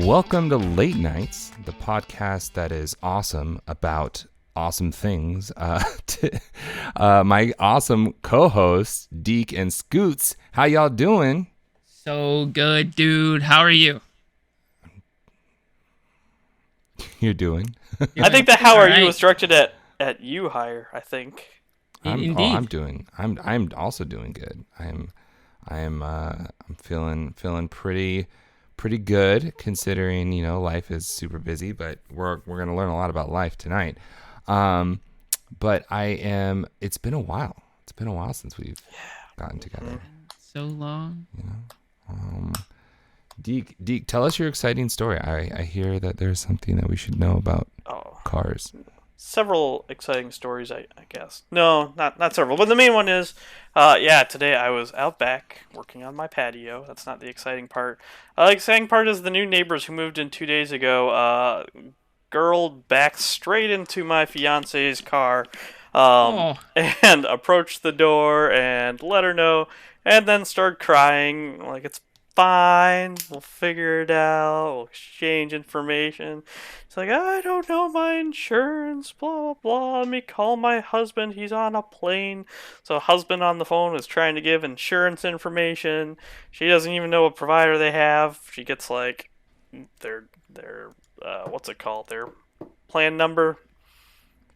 Welcome to Late Nights, the podcast that is awesome about awesome things. My awesome co-hosts, Deak and Scooooooots. How y'all doing? So good, dude. How are you? You're doing? I think the how are Alright. you was directed at you, Higher, I think. Indeed. I'm also doing good. I'm feeling pretty good considering, life is super busy, but we're going to learn a lot about life tonight. But it's been a while. It's been a while since we've gotten together. So long. Deak, tell us your exciting story. I hear that there's something that we should know about cars. Several exciting stories, I guess. No, not several, but the main one is, today I was out back working on my patio. That's not the exciting part. The exciting part is the new neighbors who moved in 2 days ago, girl backed straight into my fiance's car, and approached the door and let her know, and then started crying, like, it's fine, we'll figure it out, we'll exchange information. It's like, I don't know my insurance, blah, blah, blah, let me call my husband, he's on a plane. So husband on the phone is trying to give insurance information. She doesn't even know what provider they have. She gets, like, their what's it called, their plan number,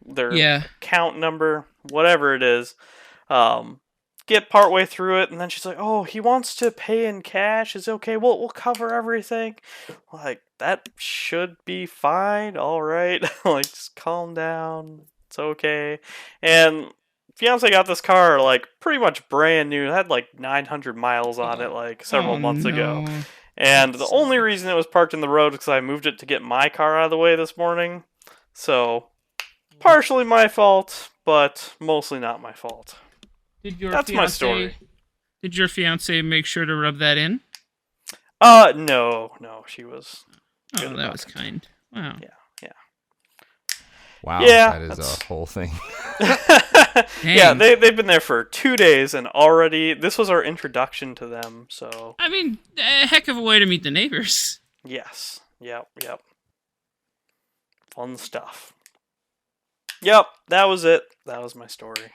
their account number, whatever it is. Get partway through it, and then she's like, oh, he wants to pay in cash. Is it okay? We'll cover everything. Like, that should be fine. All right. Like, just calm down. It's okay. And fiance got this car, like, pretty much brand new. It had, like, 900 miles on it, like, several months ago. And the only reason it was parked in the road is because I moved it to get my car out of the way this morning. So, partially my fault, but mostly not my fault. That's my story. Did your fiance make sure to rub that in? No, she was. Oh, that was kind. Wow. Yeah. Wow, yeah, that is a whole thing. Yeah, they've been there for 2 days, and already this was our introduction to them. So I mean, a heck of a way to meet the neighbors. yes, yep. Fun stuff. Yep, that was it. That was my story.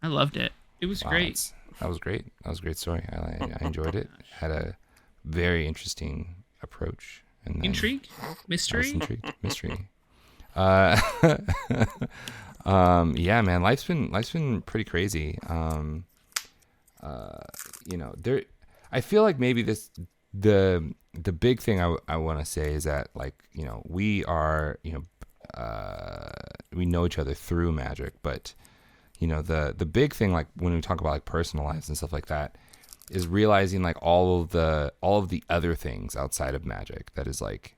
I loved it. It was great. That was great. That was a great story. I enjoyed it. Had a very interesting approach. And then Intrigue? Mystery? Mystery. Yeah, man. Life's been pretty crazy. I feel like maybe the big thing I want to say is that, like, we are, we know each other through Magic, but the big thing, like, when we talk about, like, personal lives and stuff like that, is realizing, like, all of the other things outside of Magic that is, like,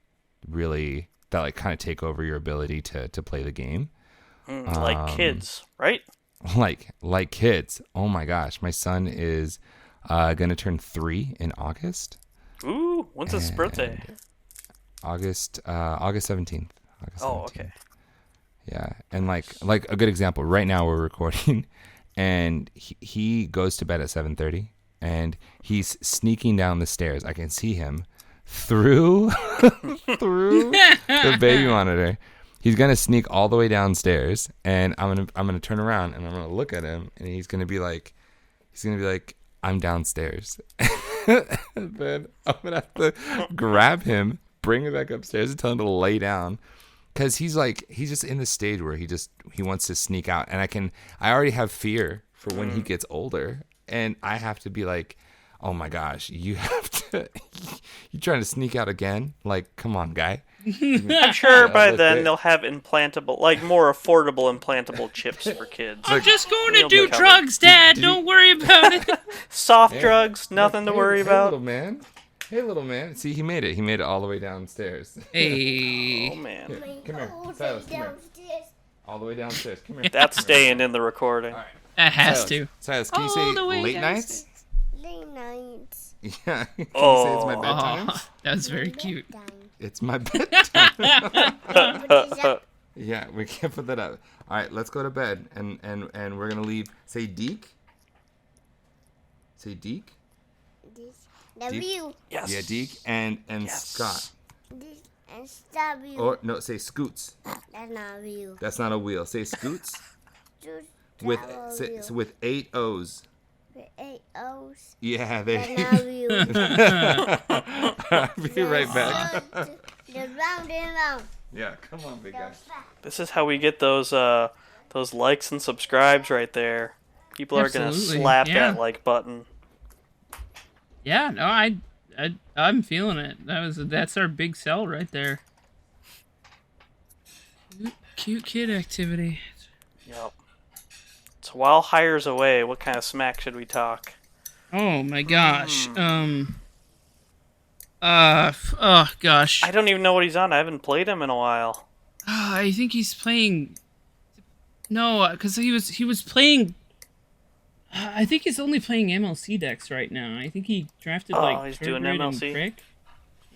really, that, like, kind of take over your ability to play the game. Like kids, right? Like kids. Oh my gosh, my son is gonna turn 3 in August. Ooh, when's his birthday? August 17th. Oh, okay. Yeah, and like a good example, right now we're recording, and he goes to bed at 7:30, and he's sneaking down the stairs. I can see him through the baby monitor. He's gonna sneak all the way downstairs, and I'm gonna turn around and I'm gonna look at him, and he's gonna be like, I'm downstairs. Then I'm gonna have to grab him, bring him back upstairs, and tell him to lay down. Because he's just in the stage where he wants to sneak out, and I already have fear for when he gets older, and I have to be like, oh my gosh, you trying to sneak out again? Like, come on, guy. I'm sure by then they'll have implantable, like, more affordable implantable chips for kids. I'm just going to do drugs, Dad. Don't worry about it. Soft drugs, nothing to worry about. Hey, little man. See, he made it. He made it all the way downstairs. Hey. Oh, man. Come here. Silas, come here. All the way downstairs. Come here. That's staying in the recording. All right. That has to. Silas, can you say late nights? Late nights. Yeah. Can you say it's my bedtime? Oh, that's very cute. It's my bedtime. Yeah, we can't put that up. All right, let's go to bed, and we're going to leave. Say Deak. Say Deak. W. Yes. Yeah, Deak and Yes. Scott. This is the wheel. Or no, say scoots. That's not a wheel. That's not a wheel. Say scoots Just with a say, wheel. so with 8 O's. With 8 O's. Yeah, That's there. not a wheel. I'll be right back. The round and round. Yeah, come on, big guy. This is how we get those likes and subscribes right there. People are gonna Absolutely, slap yeah. that like button. Yeah, no, I'm feeling it. That's our big sell right there. Cute kid activity. Yep. So while Hire's away, what kind of smack should we talk? Oh my gosh. Oh gosh. I don't even know what he's on. I haven't played him in a while. I think he's playing. No, because he was playing. I think he's only playing MLC decks right now. I think he drafted like he's doing Turgid and MLC? Crick.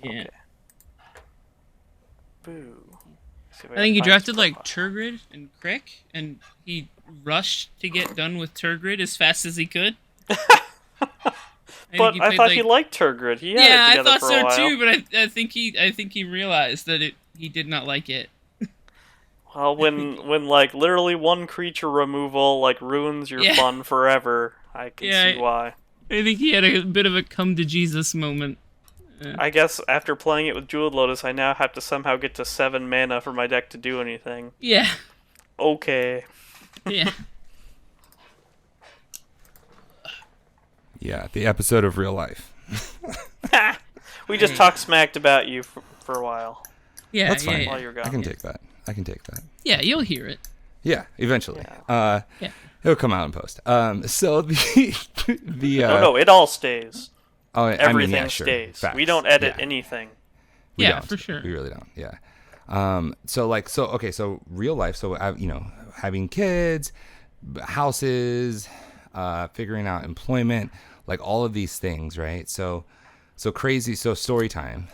Yeah, Okay. Boo. See if I think he can find his drafted like profile. Turgid and Crick, and he rushed to get done with Turgid as fast as he could. But I thought he liked Turgid. He had Yeah, it I together thought for a so while. too, but I think he realized that he did not like it. Well, when like literally one creature removal like ruins your Yeah. fun forever, I can Yeah, see why. I think he had a bit of a come to Jesus moment. I guess after playing it with Jeweled Lotus, I now have to somehow get to 7 mana for my deck to do anything. Yeah, Okay. yeah. Yeah, the episode of real life. We just talked smacked about you for a while. Yeah, That's fine. yeah, While yeah. you're gone. I can take that. I can take that. Yeah, you'll hear it. Yeah, eventually. Yeah. Yeah. It'll come out in post. So the No, it all stays. oh, Everything I mean, yeah, sure. stays. Facts. We don't edit Yeah. anything. We Yeah, don't. for sure. We really don't. Yeah. So real life. So having kids, houses, figuring out employment, like all of these things, right? So crazy. So story time.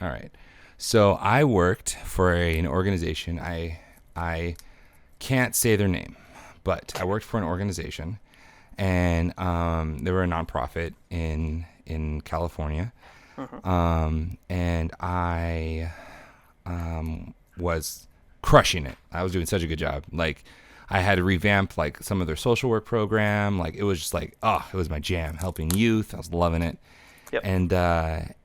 All right. So I worked for an organization. I can't say their name, but I worked for an organization, and they were a nonprofit in California. And I was crushing it. I was doing such a good job. Like, I had to revamp like some of their social work program. Like, it was just like, it was my jam. Helping youth, I was loving it. Yep.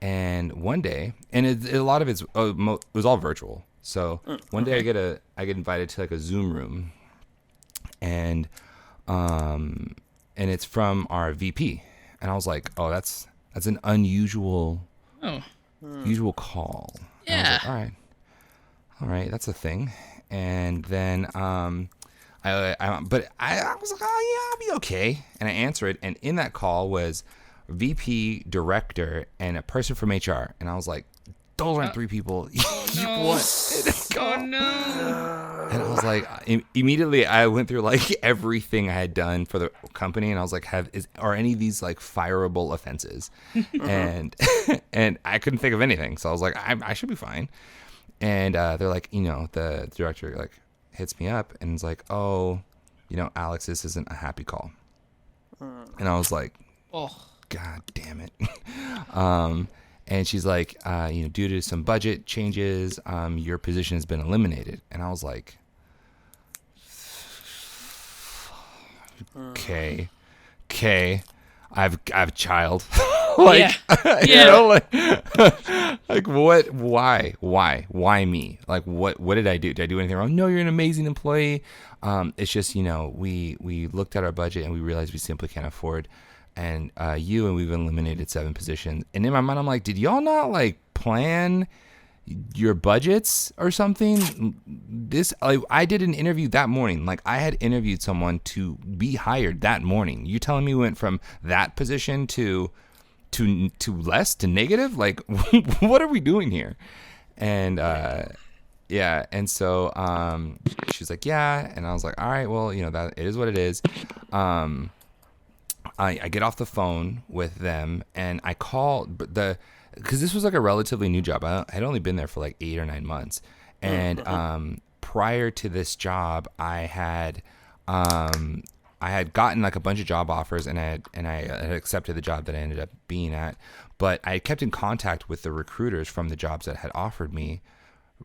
And one day, and a lot of it was all virtual. So one day I get invited to like a Zoom room, and it's from our VP, and I was like, oh, that's an unusual usual call. And I was like, all right, that's a thing. And then I was like, oh yeah, I'll be okay. And I answer it, and in that call was VP, director, and a person from HR, and I was like, those aren't 3 people you want in this call. Oh no! And I was like, immediately I went through like everything I had done for the company, and I was like, are any of these like fireable offenses? and I couldn't think of anything, so I was like, I should be fine. And they're like, the director like hits me up and is like, oh, Alex, this isn't a happy call. And I was like, God damn it. And she's like, due to some budget changes, your position has been eliminated. And I was like, okay, I've a child. Like, like what? Why me? Like, what did I do? Did I do anything wrong? No, you're an amazing employee. It's just, we looked at our budget and we realized we simply can't afford and we've eliminated 7 positions. And in my mind, I'm like, did y'all not like plan your budgets or something? I did an interview that morning. Like, I had interviewed someone to be hired that morning. You're telling me we went from that position to less, to negative? Like, what are we doing here? And and so she's like, yeah. And I was like, all right, well, that it is what it is. I get off the phone with them, and I call because this was like a relatively new job. I had only been there for like 8 or 9 months, and prior to this job, I had gotten like a bunch of job offers, and I had accepted the job that I ended up being at. But I kept in contact with the recruiters from the jobs that had offered me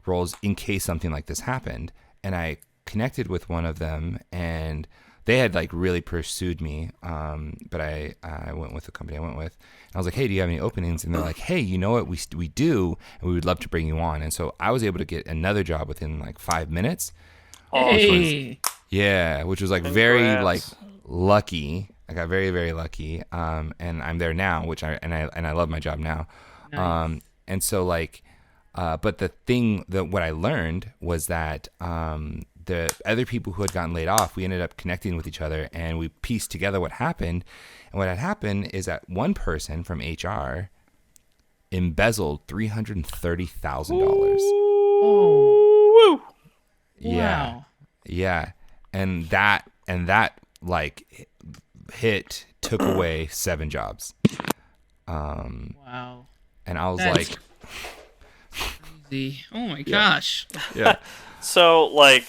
roles in case something like this happened. And I connected with one of them, and they had like really pursued me. But I went with the company I went with. And I was like, hey, do you have any openings? And they're like, hey, you know what? We do, and we would love to bring you on. And so I was able to get another job within like 5 minutes. Hey. Which was like very Congrats. like lucky. I got very, very lucky. And I'm there now, which I love my job now. Nice. And so like, but the thing that what I learned was that the other people who had gotten laid off, we ended up connecting with each other, and we pieced together what happened. And what had happened is that one person from HR embezzled $330,000. Oh. Woo! Yeah. Wow. Yeah. And that like hit took away 7 jobs. Wow. And I was That's like, crazy. Oh my gosh. yeah. So, like,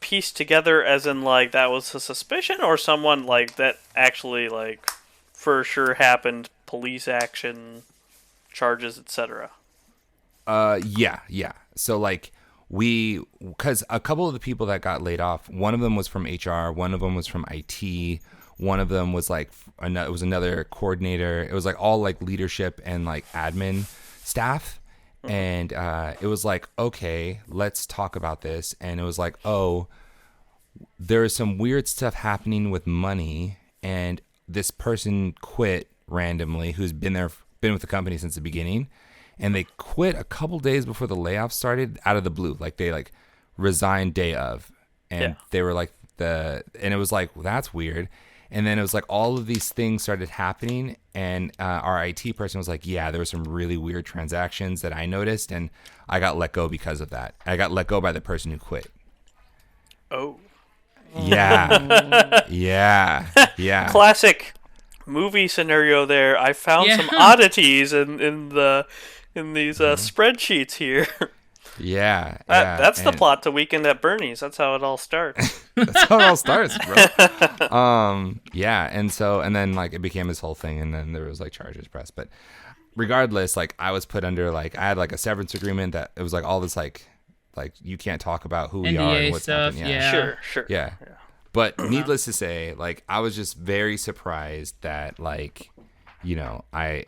pieced together as in, like, that was a suspicion, or someone, like, that actually, like, for sure happened, police action, charges, etc.? Yeah. So like because a couple of the people that got laid off, one of them was from HR, one of them was from IT, one of them was like it was another coordinator. It was like all like leadership and like admin staff. And it was like, okay, let's talk about this. And it was like, oh, there is some weird stuff happening with money, and this person quit randomly who's been with the company since the beginning. And they quit a couple days before the layoff started out of the blue. Like they like resigned day of. And they were like and it was like, well, that's weird. And then it was like all of these things started happening. And our IT person was like, yeah, there were some really weird transactions that I noticed. And I got let go because of that. I got let go by the person who quit. Oh. Yeah. Yeah. Classic movie scenario there. I found some oddities in these spreadsheets here. Yeah. That's the And plot to Weekend at Bernie's. That's how it all starts. that's how it all starts, bro. Yeah. And then like it became this whole thing, and then there was like charges pressed. But regardless, like I was put under like I had like a severance agreement that it was like all this like you can't talk about who we are NDA and what's stuff, happening. yeah. Sure. Yeah. But needless to say, like I was just very surprised that like, you know, I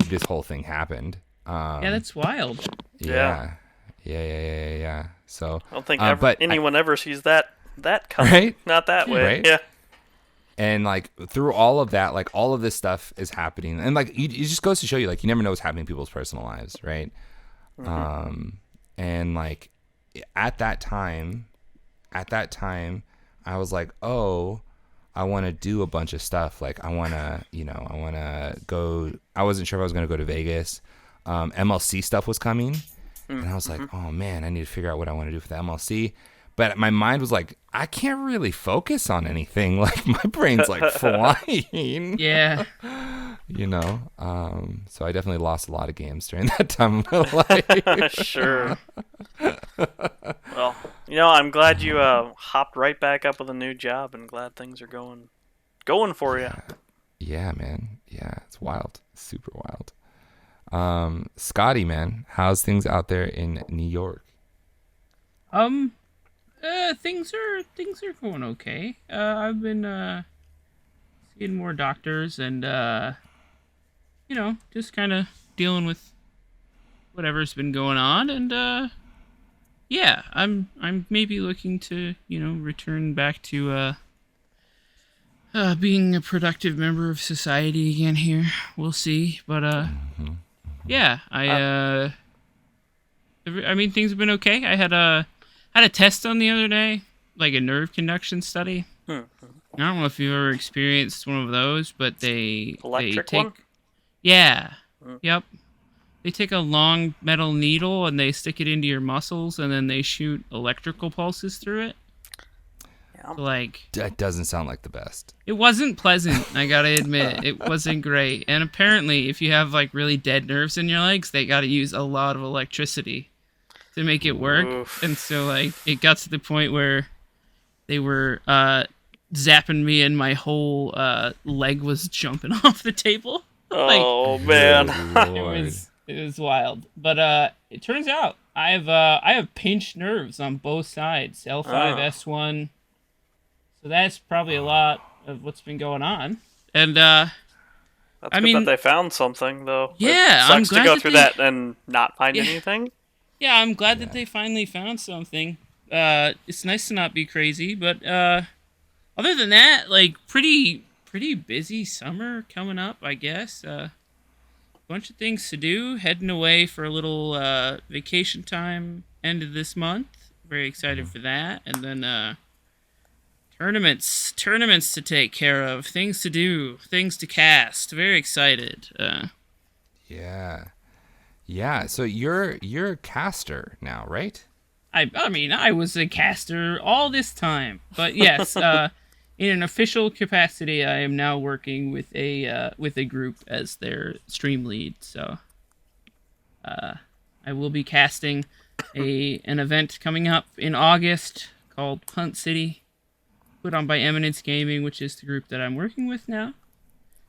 this whole thing happened. Yeah, that's wild. Yeah. So I don't think but anyone ever sees that coming. Right? Not that way. Right? Yeah. And like through all of that, like all of this stuff is happening, and like it just goes to show you, like you never know what's happening in people's personal lives, right? And like at that time, I was like, oh, I want to do a bunch of stuff. Like I want to go. I wasn't sure if I was going to go to Vegas. MLC stuff was coming, and I was like, oh man, I need to figure out what I want to do for the MLC. But my mind was like, I can't really focus on anything. Like my brain's like flying. Yeah. You know. So I definitely lost a lot of games during that time of my life. Sure. Well, I'm glad you hopped right back up with a new job, and glad things are going for you. Yeah, man. Yeah, it's wild. Super wild. Scotty, man, how's things out there in New York? Things are going okay. I've been seeing more doctors and just kind of dealing with whatever's been going on, and yeah, I'm maybe looking to return back to being a productive member of society again here. We'll see, but yeah, I mean things have been okay. I had a test on the other day, like a nerve conduction study. I don't know if you've ever experienced one of those, but they Electric take one? Yeah. Yep. They take a long metal needle and they stick it into your muscles, and then they shoot electrical pulses through it. Yeah. So, like, That doesn't sound like the best. it wasn't pleasant, I gotta admit. It wasn't great. And apparently, if you have like really dead nerves in your legs, they gotta use a lot of electricity to make it work. Oof. And so, like, it got to the point where they were zapping me and my whole leg was jumping off the table. Oh man. Lord. It was wild. But it turns out I have pinched nerves on both sides, L5, S1. So that's probably a lot of what's been going on. And That's I good mean, that they found something, though. yeah, It I'm sucks to glad go that through they- that and not find Yeah. anything. yeah, I'm glad Yeah. that they finally found something. It's nice to not be crazy, but other than that, like pretty busy summer coming up, I guess. Bunch of things to do. Heading away for a little vacation time end of this month. Very excited for that. And then tournaments to take care of, things to do, things to cast. Very excited. Yeah. Yeah. So you're a caster now, right? I mean, I was a caster all this time, but yes, in an official capacity, I am now working with a group as their stream lead. So, I will be casting an event coming up in August called Punt City, put on by Eminence Gaming, which is the group that I'm working with now.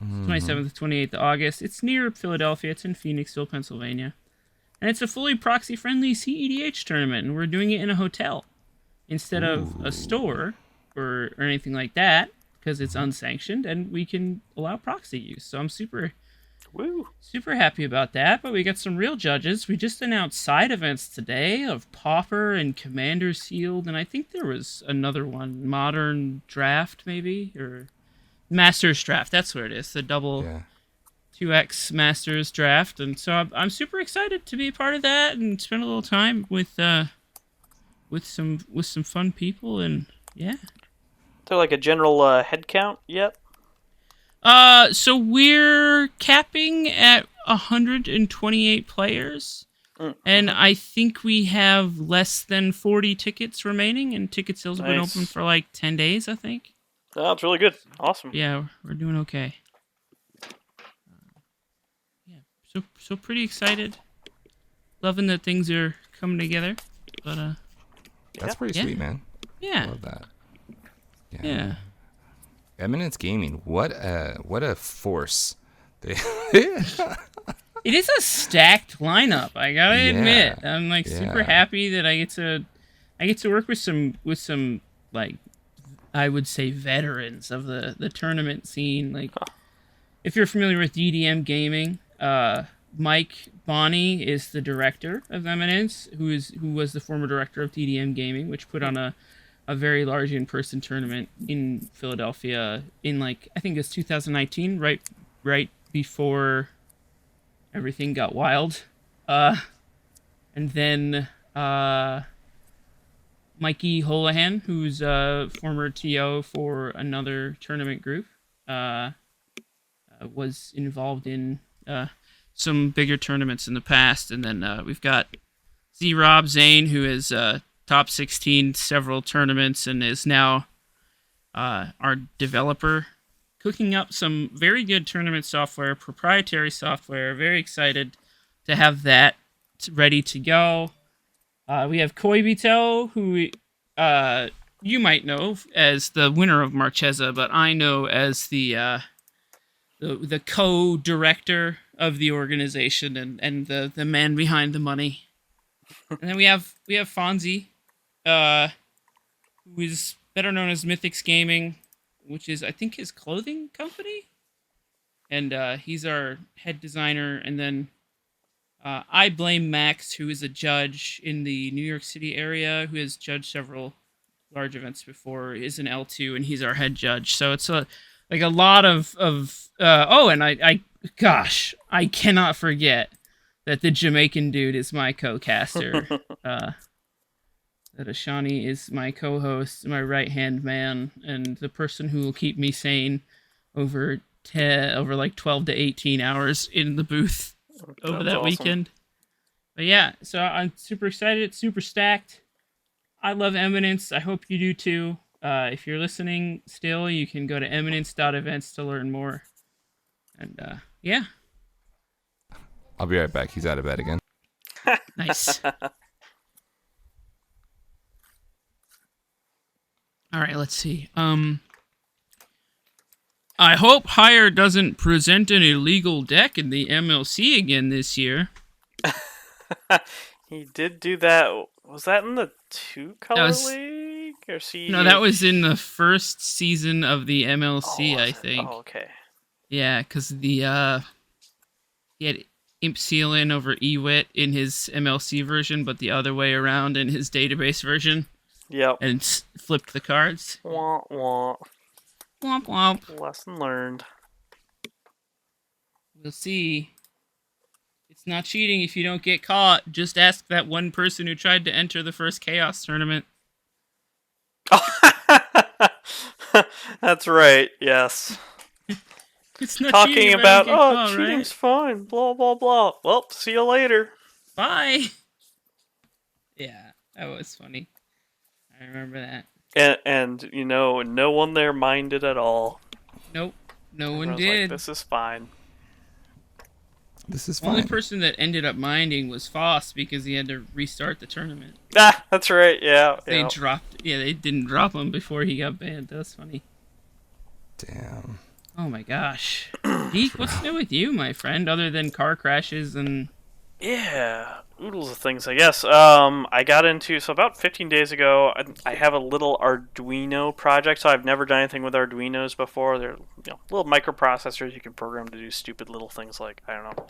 27th to 28th of August. It's near Philadelphia. It's in Phoenixville, Pennsylvania. And it's a fully proxy-friendly CEDH tournament, and we're doing it in a hotel instead of a store or anything like that, because it's unsanctioned, and we can allow proxy use. So I'm super happy about that. But we got some real judges. We just announced side events today of Pauper and Commander Sealed, and I think there was another one, Modern Draft maybe, or Masters Draft. That's what it is, the double... Yeah. 2X Masters Draft, and so I'm super excited to be a part of that and spend a little time with some fun people, and yeah. Is there like a general head count yet? So we're capping at 128 players, and I think we have less than 40 tickets remaining, and ticket sales have been Nice. open for like 10 days, I think. Oh, that's really good. Awesome. Yeah, we're doing okay. So pretty excited. Loving that things are coming together. But That's pretty Yeah. sweet, man. yeah. Love that. Yeah. Eminence Gaming. What a force. They It is a stacked lineup, I gotta Yeah. admit. I'm like super Yeah. happy that I get to work with some like, I would say, veterans of the tournament scene. Like, if you're familiar with DDM Gaming, Mike Bonney is the director of Eminence, who was the former director of DDM Gaming, which put on a very large in-person tournament in Philadelphia in, like, I think it was 2019, right before everything got wild. And then Mikey Holohan, who's a former TO for another tournament group, was involved in some bigger tournaments in the past. And then we've got Z-Rob Zane, who is top 16 several tournaments and is now our developer, cooking up some very good tournament software, proprietary software. Very excited to have that ready to go. We have Koibito, who you might know as the winner of Marchesa, but I know as the co-director of the organization and the man behind the money. And then we have Fonzie, who is better known as Mythics Gaming, which is, I think, his clothing company. And he's our head designer. And then I Blame Max, who is a judge in the New York City area, who has judged several large events before, is an L2, and he's our head judge. So it's a lot of and I cannot forget that the Jamaican dude is my co-caster. That Ashani is my co-host, my right-hand man, and the person who will keep me sane over like 12 to 18 hours in the booth over That's that awesome. weekend. But yeah, so I'm super excited. It's super stacked. I love Eminence. I hope you do too. If you're listening still, you can go to eminence.events to learn more. And yeah, I'll be right back. He's out of bed again. nice. All right, let's see. I hope Higher doesn't present an illegal deck in the MLC again this year. He did do that. Was that in the 2-color was- league or CD? No, that was in the first season of the MLC, was I it? think. Oh, okay. Yeah, because he had Imp Seal in over Ewit in his MLC version, but the other way around in his database version, Yep. and flipped the cards. Wah, wah. Womp womp. Lesson learned. We'll see. It's not cheating if you don't get caught. Just ask that one person who tried to enter the first Chaos tournament. That's right. Yes. It's not Talking cheating if I about don't get caught, cheating's right? fine. Blah blah blah. Well, see you later. Bye. Yeah, that was funny. I remember that. And no one there minded at all. Nope, no Everyone one was like, did. this is fine. This is The only fine. person that ended up minding was Foss because he had to restart the tournament. Ah, that's right. Yeah. They didn't drop him before he got banned. That's funny. Damn. Oh my gosh. Deak, what's new with you, my friend, other than car crashes and... Yeah, oodles of things, I guess. I got into, so about 15 days ago, I have a little Arduino project, so I've never done anything with Arduinos before. They're little microprocessors you can program to do stupid little things like, I don't know,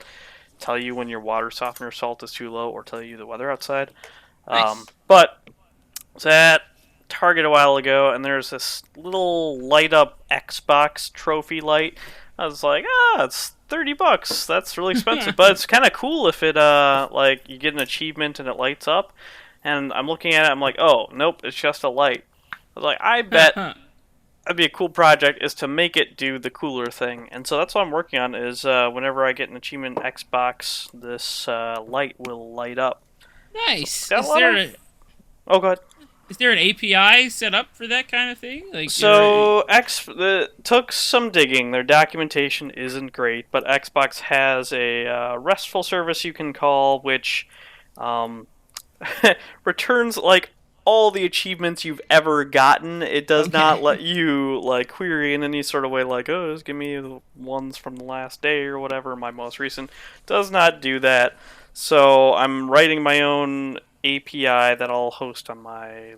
tell you when your water softener salt is too low or tell you the weather outside. Nice. But I was at Target a while ago, and there's this little light-up Xbox trophy light. I was like, it's $30. That's really expensive, but it's kind of cool if it like you get an achievement and it lights up. And I'm looking at it, I'm like, oh nope, it's just a light. I was like, I bet that'd be a cool project is to make it do the cooler thing. And so that's what I'm working on. Is whenever I get an achievement in Xbox, this light will light up. Nice. Got a lot of- Oh, go ahead. Is there an API set up for that kind of thing? Like, So took some digging. Their documentation isn't great, but Xbox has a RESTful service you can call, which returns like all the achievements you've ever gotten. It does not let you like query in any sort of way, like, oh, just give me the ones from the last day or whatever. My most recent does not do that. So I'm writing my own API that I'll host on my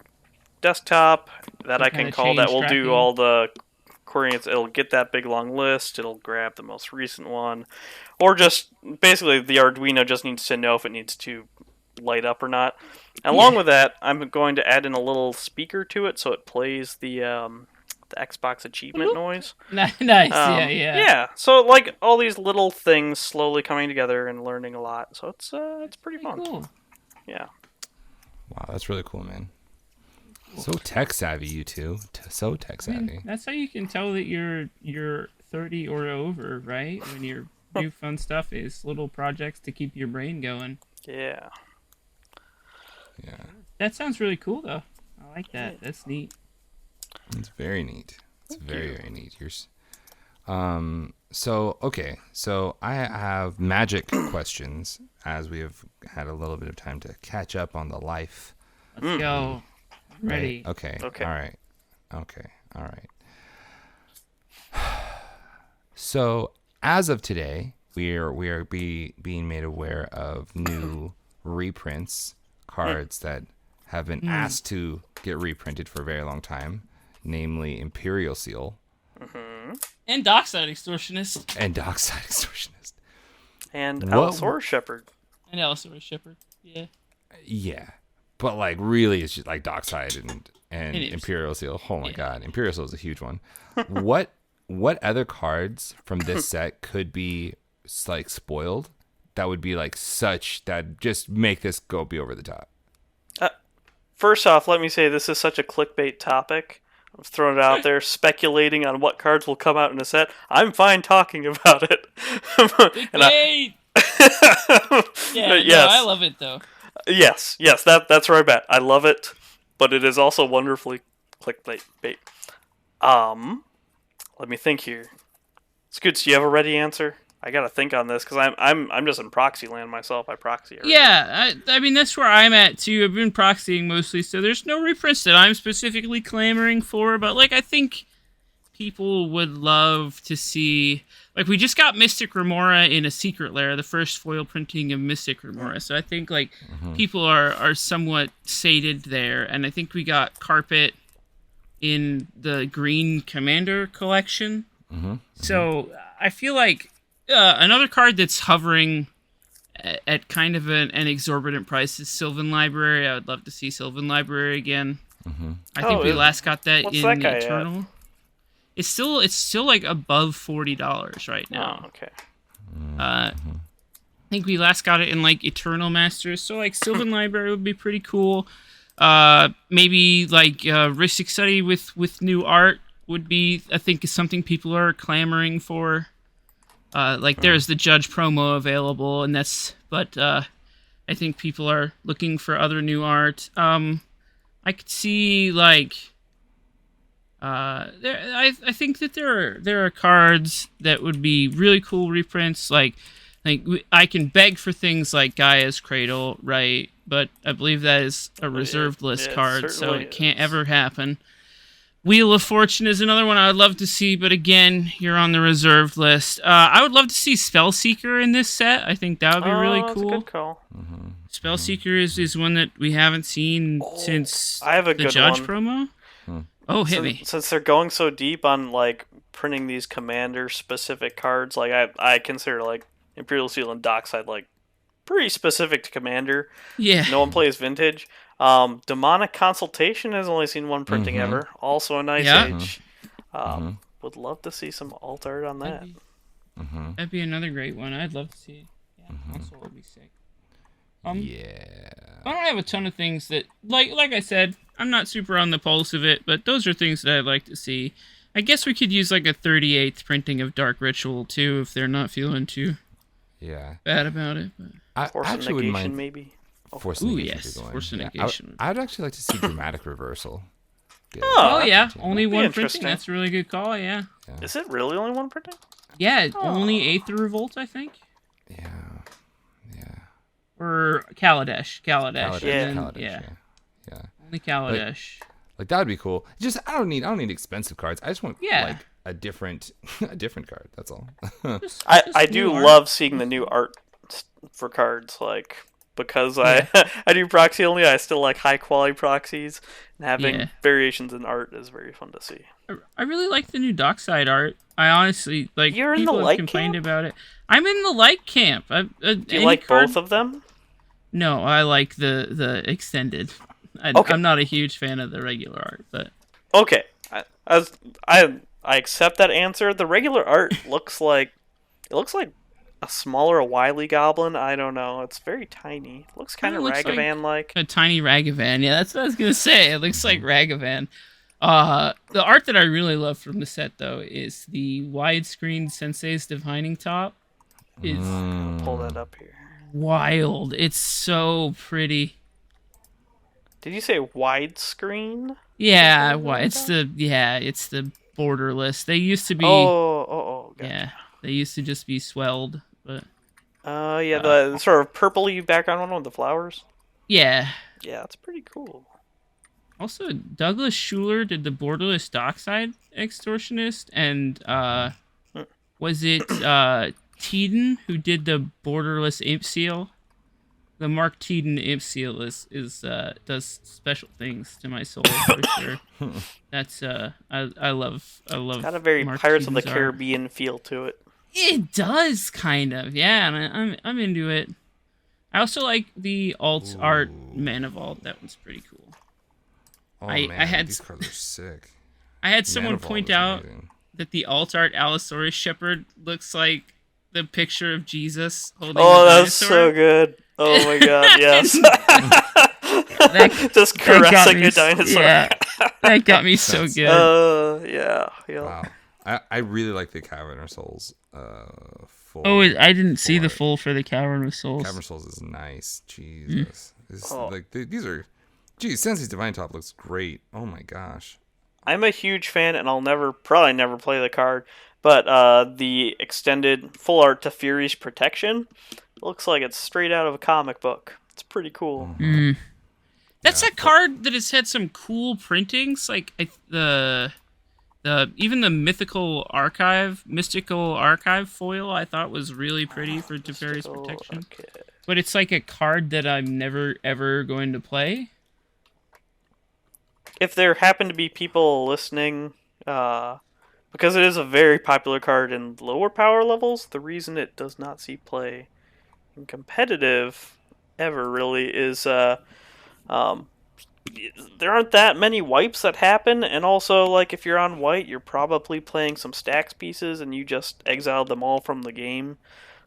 desktop that I can call that will do all the querying. It'll get that big long list, it'll grab the most recent one, or just basically the Arduino just needs to know if it needs to light up or not. And along with that, I'm going to add in a little speaker to it so it plays the Xbox achievement noise. Nice, yeah. Yeah, so like all these little things slowly coming together and learning a lot. So it's pretty fun. Cool. Yeah. Wow, that's really cool, man. So tech savvy, you two. So tech savvy. That's how you can tell that you're 30 or over, right? When your new fun stuff is little projects to keep your brain going. Yeah. Yeah, That sounds really cool, though. I like that. That's neat. it's very neat. It's very neat. So I have magic questions as we have had a little bit of time to catch up on the life. Let's go. I'm ready. Right? Okay. Okay. All right. So as of today, we are being made aware of new reprints, cards that have been asked to get reprinted for a very long time, namely Imperial Seal And Dockside Extortionist. and Dockside Extortionist. And What- Allosaurus Shepherd. And Allosaurus Shepherd. Yeah. Yeah, but like really, it's just like Dockside and It is. Imperial Seal. Oh my god, Imperial Seal is a huge one. What other cards from this set could be like spoiled? That would be like that just make this be over the top. First off, let me say this is such a clickbait topic. I'm throwing it out there, speculating on what cards will come out in a set. I'm fine talking about it. And Wait! Yeah, yes. no, I love it, though. Yes, that's where I'm at. I love it, but it is also wonderfully clickbait. Let me think here. Scoots, do you have a ready answer? I gotta think on this because I'm just in proxy land myself. I proxy everything. Yeah, I mean, that's where I'm at, too. I've been proxying mostly, so there's no reprints that I'm specifically clamoring for, but, like, I think people would love to see, like, we just got Mystic Remora in a secret lair, the first foil printing of Mystic Remora. So I think like people are somewhat sated there, and I think we got Carpet in the Green Commander collection. So I feel like another card that's hovering at kind of an exorbitant price is Sylvan Library. I would love to see Sylvan Library again. I think we last got that what's in that guy Eternal. at? It's still like above $40 right now. Oh, okay. I think we last got it in like Eternal Masters, so like Sylvan Library would be pretty cool. Maybe like Ristic Study with new art would be, I think, is something people are clamoring for. Like there's the Judge promo available, and but I think people are looking for other new art. I could see like I think that there are cards that would be really cool reprints. Like I can beg for things like Gaia's Cradle, right? But I believe that is a reserved list card, so it can't ever happen. Wheel of Fortune is another one I would love to see, but again, you're on the reserved list. I would love to see Spellseeker in this set. I think that would be really cool. That's a good call. Spellseeker is one that we haven't seen since I have a the good Judge one. promo. Oh, hit me. Since they're going so deep on like printing these commander specific cards, like I consider like Imperial Seal and Dockside like pretty specific to commander. Yeah. No one plays vintage. Demonic Consultation has only seen one printing ever. Also a nice age. Would love to see some alt art on that. That'd be another great one. I'd love to see. Yeah, console would be sick. Yeah. I don't have a ton of things that, like I said, I'm not super on the pulse of it, but those are things that I'd like to see. I guess we could use like a 38th printing of Dark Ritual too, if they're not feeling too bad about it. But I Force of actually wouldn't Negation, mind. maybe. Force of Negation. yes, would be one. Force of Yeah, Negation. I would actually like to see Dramatic Reversal. Oh yeah, only That'd be one printing. interesting. That's a really good call. Yeah. Is it really only one printing? Yeah, only Aether Revolt, I think. Yeah. Or Kaladesh. Kaladesh, Yeah. yeah. Only Kaladesh. Like that would be cool. Just I don't need expensive cards. I just want Yeah. like a different card. That's all. I do love seeing the new art for cards, like because I do proxy only. I still like high quality proxies, and having variations in art is very fun to see. I really like the new Dockside art. I honestly like. You're in people the have light complained camp? about it. I'm in the light camp. Do you like both of them? No, I like the extended. I'm not a huge fan of the regular art, but okay. I accept that answer. The regular art looks like a smaller Wily Goblin. I don't know. It's very tiny. It looks kind of Ragavan like. A tiny Ragavan. Yeah, that's what I was gonna say. It looks like Ragavan. The art that I really love from the set though is the widescreen Sensei's Divining Top. It's Pull that up here. wild. It's so pretty. Did you say widescreen? Yeah, it's the borderless. They used to be Gotcha. yeah, they used to just be swelled, but the sort of purpley background one with the flowers. yeah. Yeah, it's pretty cool. Also, Douglas Schuler did the borderless Dockside Extortionist, and was it Teeden who did the borderless Imp Seal? The Mark Teeden Imp Seal does special things to my soul for sure. That's I love. It's got a very Mark Pirates of the Teeden's art. Caribbean feel to it. It does kind of, yeah, and I'm into it. I also like the alt art Man of Alt. That one's pretty cool. Oh I man, had- these cards are sick. I had someone Manifold point is out amazing. that the alt art Allosaurus Shepherd looks like the picture of Jesus holding Oh, a that's dinosaur. so good. Oh my god, yes. That Just got caressing me a dinosaur. Yeah, that got me so good. Yeah. Wow. I really like the Cavern of Souls. Full. Oh, I didn't see the art. full for the Cavern of Souls. Cavern of Souls is nice. Jesus. These are. Geez, Sensei's Divine Top looks great. Oh my gosh. I'm a huge fan, and I'll probably never play the card, but the extended full art to Fury's Protection looks like it's straight out of a comic book. It's pretty cool. That's a card that has had some cool printings, like the Even the mystical archive foil I thought was really pretty for Teferi's protection. Okay. But it's like a card that I'm never ever going to play. If there happen to be people listening, because it is a very popular card in lower power levels, the reason it does not see play in competitive ever really is there aren't that many wipes that happen, and also, like, if you're on white, you're probably playing some stacks pieces, and you just exiled them all from the game.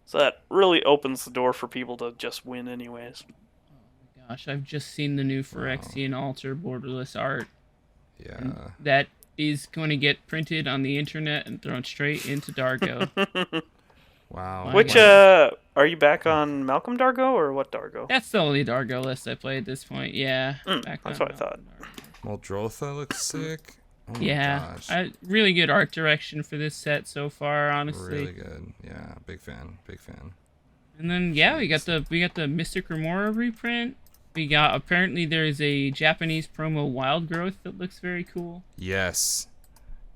So that really opens the door for people to just win anyways. Gosh, I've just seen the new Phyrexian Altar borderless art. Yeah. That is going to get printed on the internet and thrown straight into Dargo. Wow. Which, are you back on Malcolm Dargo, or what Dargo? That's the only Dargo list I play at this point. Yeah. That's what I thought. Muldrotha looks sick. Oh Yeah. my gosh. Really good art direction for this set so far, honestly. Really good. Yeah, big fan. Big fan. And then we got the Mystic Remora reprint. We got, apparently there's a Japanese promo Wild Growth that looks very cool. Yes.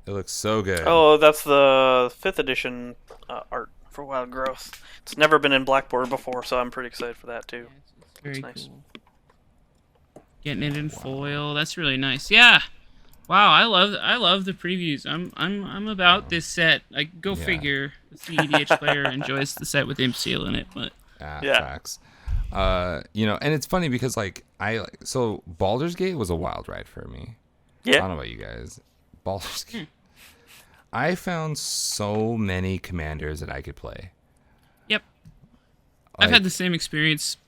It looks so good. Oh, that's the 5th edition art for Wild Growth. It's never been in Blackboard before, so I'm pretty excited for that too. It's very nice. cool. Getting it in foil, that's really nice. Yeah. Wow, I love the previews. I'm about this set. Like, go figure. The CEDH player enjoys the set with Imp Seal in it, but Facts. And it's funny because so Baldur's Gate was a wild ride for me. Yeah. I don't know about you guys. Baldur's Gate. I found so many commanders that I could play. Yep. I've had the same experience.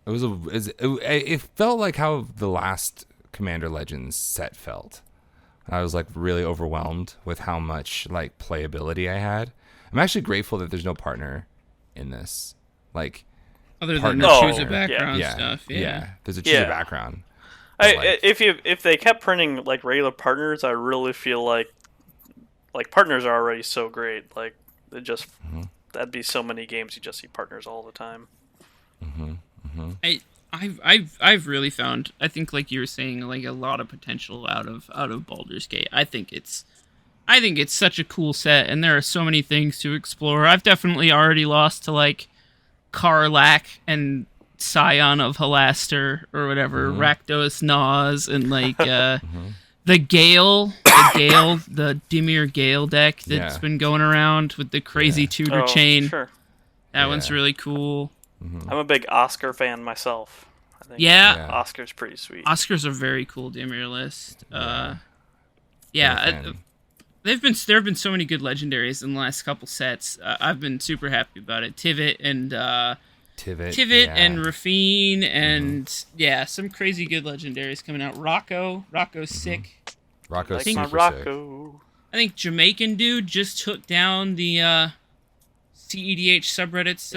It felt like how the last Commander Legends set felt. I was really overwhelmed with how much playability I had. I'm actually grateful that there's no partner in this. Other than partner the shooter. choose a background stuff. Yeah. There's a choose a background. If they kept printing regular partners, I really feel like partners are already so great. That'd be so many games you just see partners all the time. I've really found, I think like you were saying, a lot of potential out of Baldur's Gate. I think it's such a cool set, and there are so many things to explore. I've definitely already lost to Karlak and Scion of Halaster or whatever, Rakdos Nas, and the Dimir Gale deck that's been going around with the crazy tutor chain. Sure. That one's really cool. I'm a big Oscar fan myself. I think Oscar's pretty sweet. Oscar's a very cool Dimir list. There have been so many good legendaries in the last couple sets. I've been super happy about it. Tivit and Rafine and some crazy good legendaries coming out. Rocco's sick. Rocco's my super Rocco. I think Jamaican dude just took down the CEDH subreddit's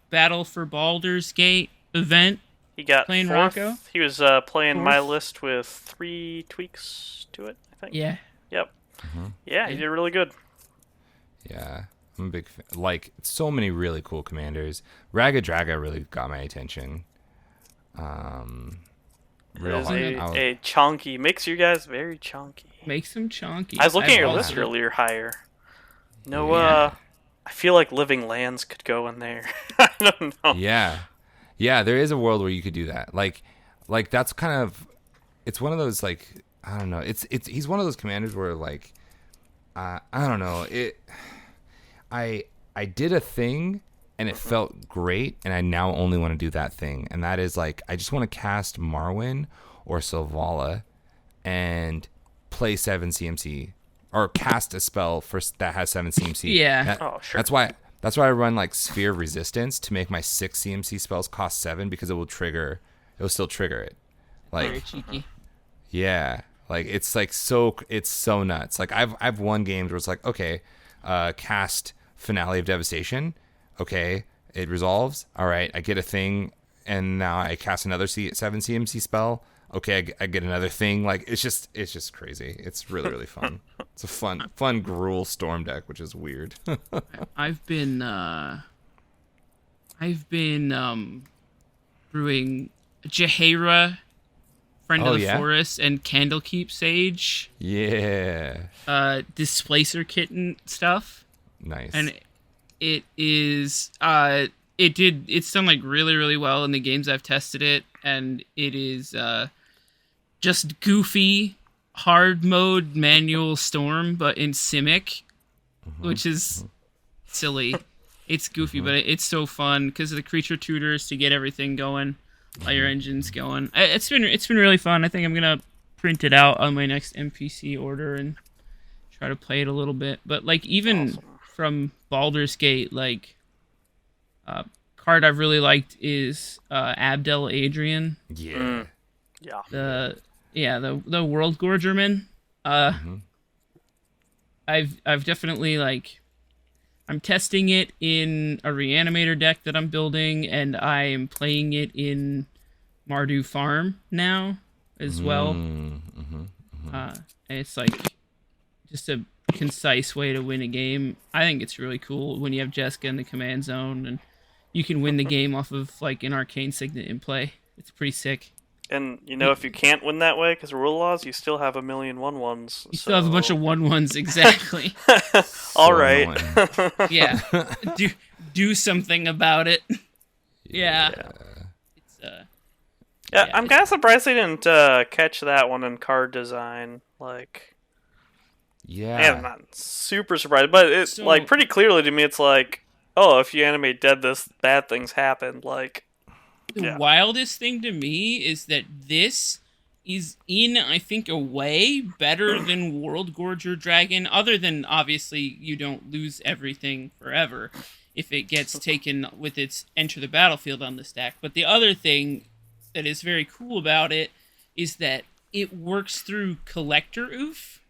Battle for Baldur's Gate event. He got playing 4th. Rocco. He was playing my list with 3 tweaks to it, I think. Yeah. Yep. Yeah, he did really good. Yeah, I'm a big fan. So many really cool commanders. Raga Draga really got my attention. A chunky. Makes you guys very chunky. Makes him chunky. I was looking at your list earlier, higher. I feel like Living Lands could go in there. I don't know. Yeah, there is a world where you could do that. That's kind of, it's one of those I don't know. He's one of those commanders where I don't know. I did a thing and it felt great, and I now only want to do that thing, and that is I just want to cast Marwyn or Sylvala and play 7 CMC or cast a spell that has 7 CMC. Yeah. Sure. That's why I run Sphere of Resistance to make my 6 CMC spells cost 7, because it will still trigger it. Very cheeky. Yeah. It's so nuts. I've won games where it's okay, cast Finale of Devastation. Okay, it resolves. All right, I get a thing, and now I cast another 7 CMC spell. Okay, I get another thing. It's just crazy. It's really, really fun. It's a fun Gruul Storm deck, which is weird. I've been brewing Jaheira Friend Oh, of the yeah? Forest and Candlekeep Sage, Yeah. Displacer Kitten stuff. Nice. And it is it's done like really, really well in the games I've tested it, and it is just goofy hard mode manual Storm, but in Simic, which is silly. It's goofy, but it's so fun because of the creature tutors to get everything going, all your engines going. It's been really fun. I think I'm gonna print it out on my next NPC order and try to play it a little bit. But like even from Baldur's Gate, like card I've really liked is Abdel Adrian. Yeah. Yeah. The World Gorgerman. I've definitely like I'm testing it in a Reanimator deck that I'm building, and I am playing it in Mardu Farm now as well. And it's like just a concise way to win a game. I think it's really cool when you have Jessica in the command zone and you can win the game off of like an arcane signet in play. It's pretty sick. And if you can't win that way because of rule laws, you still have a million 1/1s. You still have a bunch of 1/1s, exactly. All right. Yeah. Do something about it. Yeah. Yeah, I'm kind of surprised they didn't catch that one in card design. Like, Yeah. I'm not super surprised, but it's like pretty clearly to me, it's like, oh, if you animate dead, this bad things happen. Like, the wildest thing to me is that this is in, I think, a way better than World Gorger Dragon, other than obviously you don't lose everything forever if it gets taken with its enter the battlefield on the stack. But the other thing that is very cool about it is that it works through collector oof,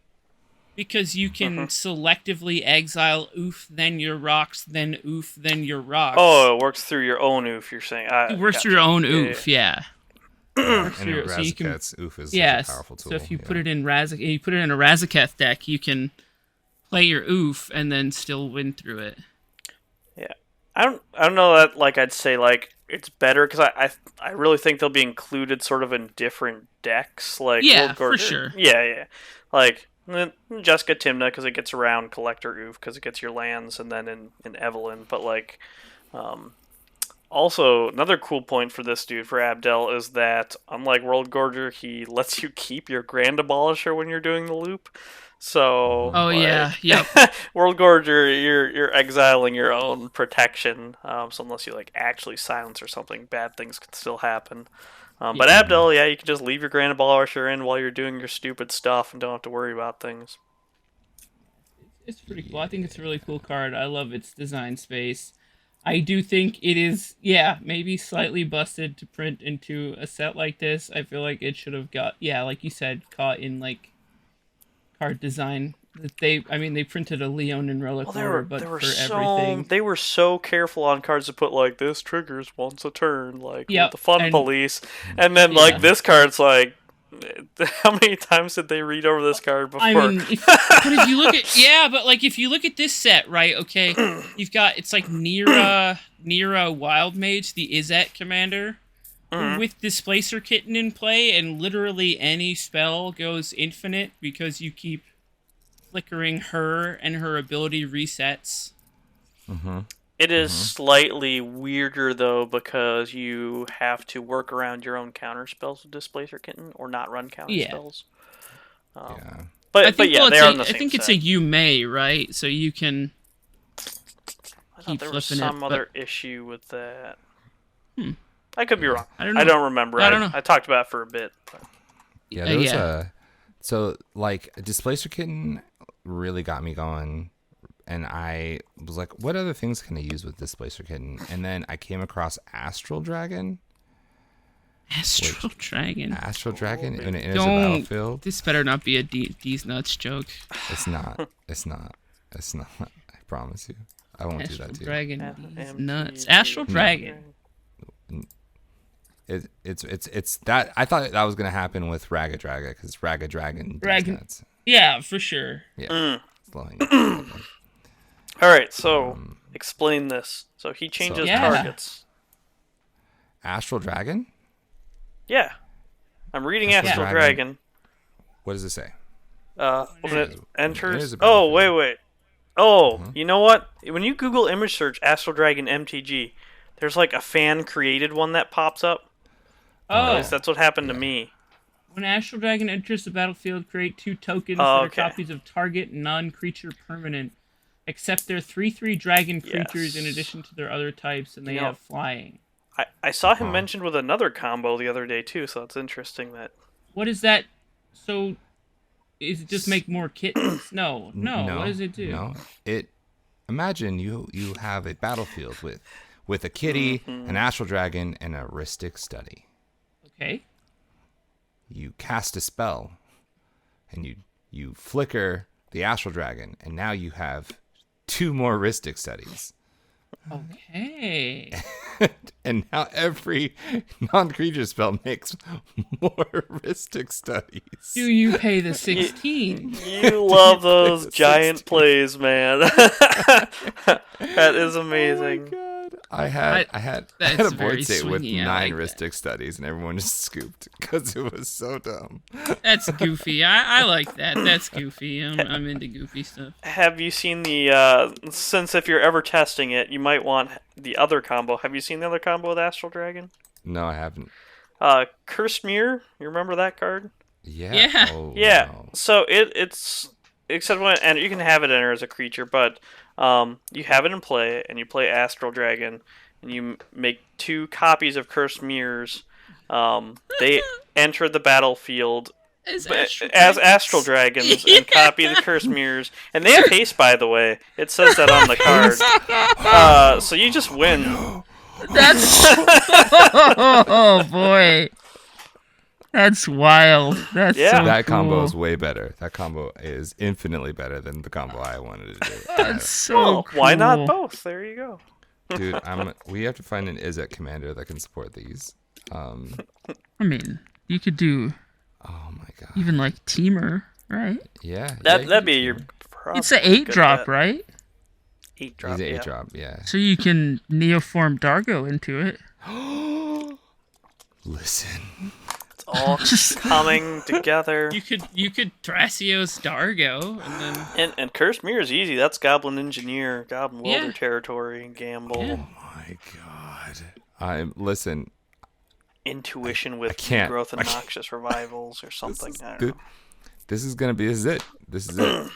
because you can selectively exile oof, then your rocks, then oof, then your rocks. Oh, it works through your own oof, you're saying. It works through your own oof, yeah. And Razaketh's oof is such a powerful tool. So if you put it in you put it in a Razaketh deck, you can play your oof and then still win through it. Yeah, I don't know that like I'd say like it's better because I really think they'll be included sort of in different decks. Like yeah, for sure. Yeah, like Jessica Timna because it gets around collector oof because it gets your lands, and then in Evelyn, but like. Also, another cool point for this dude, for Abdel, is that, unlike World Gorger, he lets you keep your Grand Abolisher when you're doing the loop. So, World Gorger, you're exiling your own protection. So unless you like actually silence or something, bad things can still happen. But Abdel, you can just leave your Grand Abolisher in while you're doing your stupid stuff and don't have to worry about things. It's pretty cool. I think it's a really cool card. I love its design space. I do think it is, maybe slightly busted to print into a set like this. I feel like it should have got, like you said, caught in like card design. They printed a Leon and Relic but for everything. They were so careful on cards to put like this triggers once a turn, like with the fun police, and then like this card's like. How many times did they read over this card before? I mean, if you look at if you look at this set, right? Okay, you've got it's like Nira Wild Mage, the Izzet commander, with Displacer Kitten in play, and literally any spell goes infinite because you keep flickering her, and her ability resets. It is slightly weirder, though, because you have to work around your own counter spells with Displacer Kitten, or not run counter spells. But they are in the same I think it's set. a you may, right? So you can I thought there was flipping some it, other issue with that. I could be wrong. I don't know. I don't remember. I don't know. I talked about it for a bit. But. Yeah, there was so, like, Displacer Kitten really got me going. And I was like, what other things can I use with Displacer Kitten? And then I came across Astral Dragon. Astral Dragon, when it enters the battlefield. This better not be a D's nuts joke. It's not. I promise you. I won't do that to you. Dragon, D's nuts. Astral Dragon. It's that. I thought that was going to happen with Raga Draga, because Raga Dragon D's nuts. Yeah, for sure. Yeah. All right, so explain this. So he changes targets. Astral Dragon? Yeah. I'm reading Astral Astral Dragon. Dragon. What does it say? When it enters. There's a Oh, battlefield. wait. Oh, you know what? When you Google image search Astral Dragon MTG, there's like a fan created one that pops up. At Oh, least that's what happened to me. when Astral Dragon enters the battlefield, create 2 tokens Oh, that are okay. copies of target non-creature permanent, except they're 3/3 dragon creatures in Yes. addition to their other types, and they You know- have flying. I saw him mentioned with another combo the other day too, so it's interesting that. What is that? So, is it just make more kittens? No. What does it do? No. Imagine you have a battlefield with a kitty, an astral dragon, and a Rhystic Study. Okay. You cast a spell, and you flicker the astral dragon, and now you have 2 more Rhystic Studies. Okay. And now every non-creature spell makes more Rhystic Studies. Do you pay the 16? You love those It's giant 16. plays, man. That is amazing. Oh my god! I had a That's very board state with swingy, I 9 like that. Rhystic Studies, and everyone just scooped because it was so dumb. That's goofy. I like that. That's goofy. I'm into goofy stuff. Have you seen the, since if you're ever testing it, you might want the other combo. Have you seen the other combo with Astral Dragon? No, I haven't. Cursed Mirror, you remember that card? Yeah. Yeah. Oh, Yeah, wow. so it's, except when, and you can have it enter as a creature, but you have it in play, and you play Astral Dragon, and you make 2 copies of Cursed Mirrors. They enter the battlefield As as Astral Dragons and copy the Cursed Mirrors. And they have haste, by the way. It says that on the card. So you just win. That's oh boy, that's wild. That's Yeah. so That cool. combo is way better. That combo is infinitely better than the combo I wanted to do. That's so Well, cool. why not both? There you go. Dude, we have to find an Izzet commander that can support these. I mean, you could do Oh my god. even like Teamer, right? Yeah. That'd be your. It's an 8-drop, right? 8-drop. He's an yeah. 8-drop, yeah. So you can Neoform Dargo into it. Listen. It's all coming together. You could Thrasios Dargo, and then And Cursed Mirror is easy. That's Goblin Engineer, Goblin Welder Yeah. territory, Gamble, Yeah. My god. Listen. Intuition with can't. Growth and Noxious Revivals or something. I don't know. This is gonna be this is it. This is it.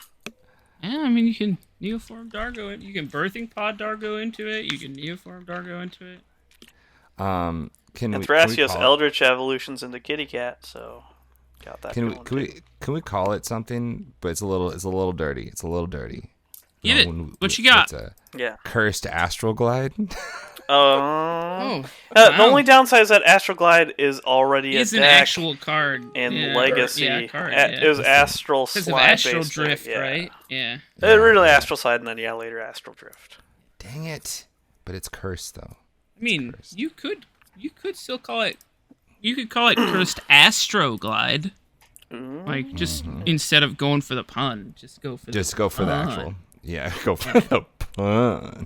yeah, I mean you can Neoform Dargo it. You can Birthing Pod Dargo into it. You can Neoform Dargo into it. Can And we Thrasios call it- Eldritch evolutions into Kitty Cat, so got that. Can we going can too. we call it something? But it's a little dirty. It's a little dirty. Get it. When What you got? It's a Yeah. cursed astral glide. Oh, The wow. only downside is that Astral Glide is already It's a an deck actual card in yeah, Legacy. Yeah, card, It was Astral because of Slide Astral based Drift, deck, yeah. right? Yeah. Originally Astral Slide, and then later Astral Drift. Dang it! But it's cursed though. I mean, you could still call it. You could call it Cursed Astro Glide. Like just instead of going for the pun, just go for Just the go for the pun. actual. Yeah, go for the pun.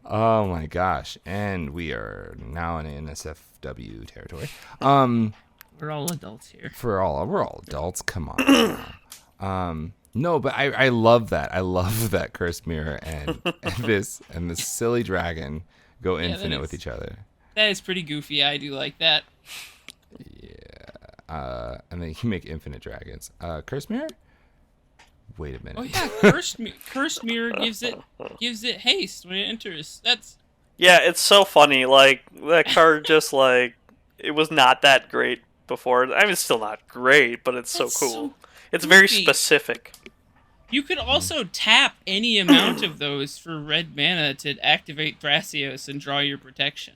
Oh my gosh! And we are now in NSFW territory. We're all adults here. We're all adults. Come on. No, but I love that. I love that Cursed Mirror and this silly dragon go that infinite with is- each other. That is pretty goofy. I do like that. And then you make infinite dragons. Cursed Mirror? Wait a minute. Oh yeah, Cursed Mirror gives it haste when it enters. That's Yeah, it's so funny. Like that card, just like it was not that great before. I mean, it's still not great, but it's so That's cool. so It's very goofy. specific. You could also tap any amount of those for red mana to activate Thrasios and draw your protection.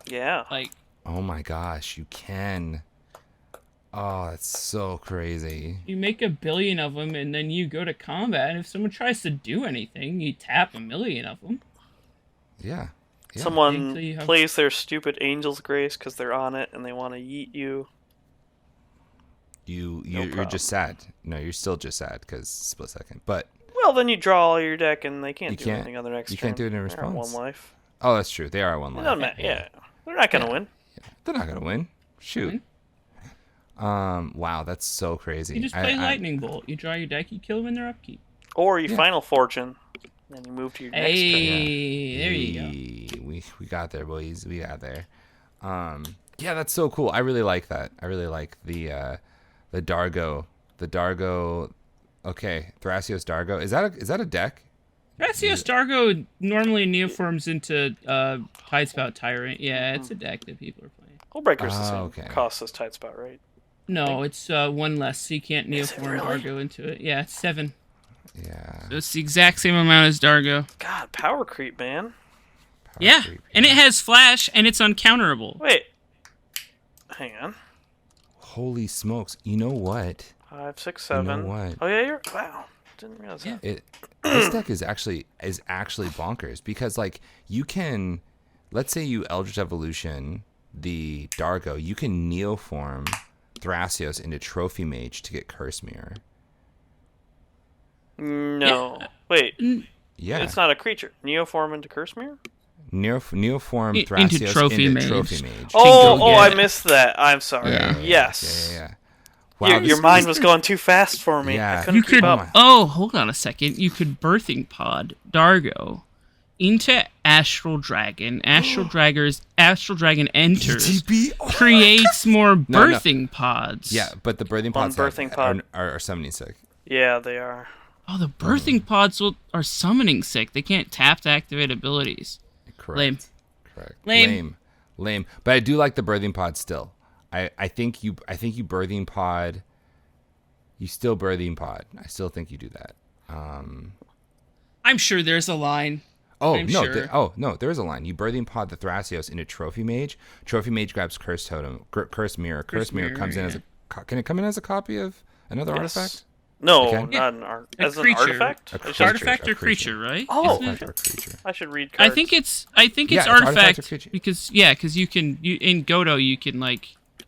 Yeah. Like, Oh my gosh, you can. Oh, that's so crazy. you make 1 billion of them, and then you go to combat, and if someone tries to do anything, you tap 1 million of them. Yeah. Yeah. Someone Until you have- plays their stupid Angel's Grace because they're on it and they want to yeet you. You're problem. just sad. No, you're still just sad because split second. But Well, then you draw all your deck and they can't You do can't- anything on their next you turn. can't do it in They're on response. one life. oh, that's true. They are one It life. doesn't matter. Yeah. They're not going to win. They're not gonna win. Shoot. Wow, that's so crazy. You just play Lightning Bolt. You draw your deck, you kill them in their upkeep. Or you Final Fortune, and you move to your next turn. Hey, there you go. We got there, boys. We got there. Yeah, that's so cool. I really like that. I really like the Dargo. The Dargo. Okay, Thrasios Dargo. Is that a deck? Thrasios Dargo normally neoforms into Tidespout Tyrant. Yeah, it's a deck that people are playing. Hullbreaker's the same cost as Tidespout, right? No, it's one less, so you can't neoform really? Dargo into it. Yeah, it's 7. Yeah. So it's the exact same amount as Dargo. God, power creep, man. Yeah, and it has flash, and it's uncounterable. Wait. Hang on. Holy smokes. You know what? 5, 6, 7. You know what? Oh, yeah, wow. Didn't realize that. This deck is actually bonkers because, like, you can, let's say you Eldritch Evolution the Dargo, you can neoform Thrasios into Trophy Mage to get Curse Mirror. No. Wait. Yeah. It's not a creature. Neoform into Curse Mirror? Neoform Thrasios into Trophy Mage. I missed that. I'm sorry. Yeah. Yes. Yeah. Wow, Your mind was going too fast for me. Yeah. I couldn't keep up. Oh, hold on a second. You could Birthing Pod Dargo into Astral Dragon. Astral Dragon enters, creates more birthing pods. Yeah, but the birthing pods are summoning sick. Yeah, they are. Oh, the birthing pods are summoning sick. They can't tap to activate abilities. Correct. Lame. Correct. Lame. But I do like the birthing pod still. I think you birthing pod. You still birthing pod. I still think you do that. I'm sure there's a line. No, there is a line. You birthing pod the Thrasios into Trophy Mage. Trophy Mage grabs Curse Totem, Curse Mirror. Curse Mirror comes in as can it come in as a copy of another artifact? No, not an art. As an artifact? Artifact or creature, right? Oh, creature. I should read cards. I think it's artifact because you can in Godo you can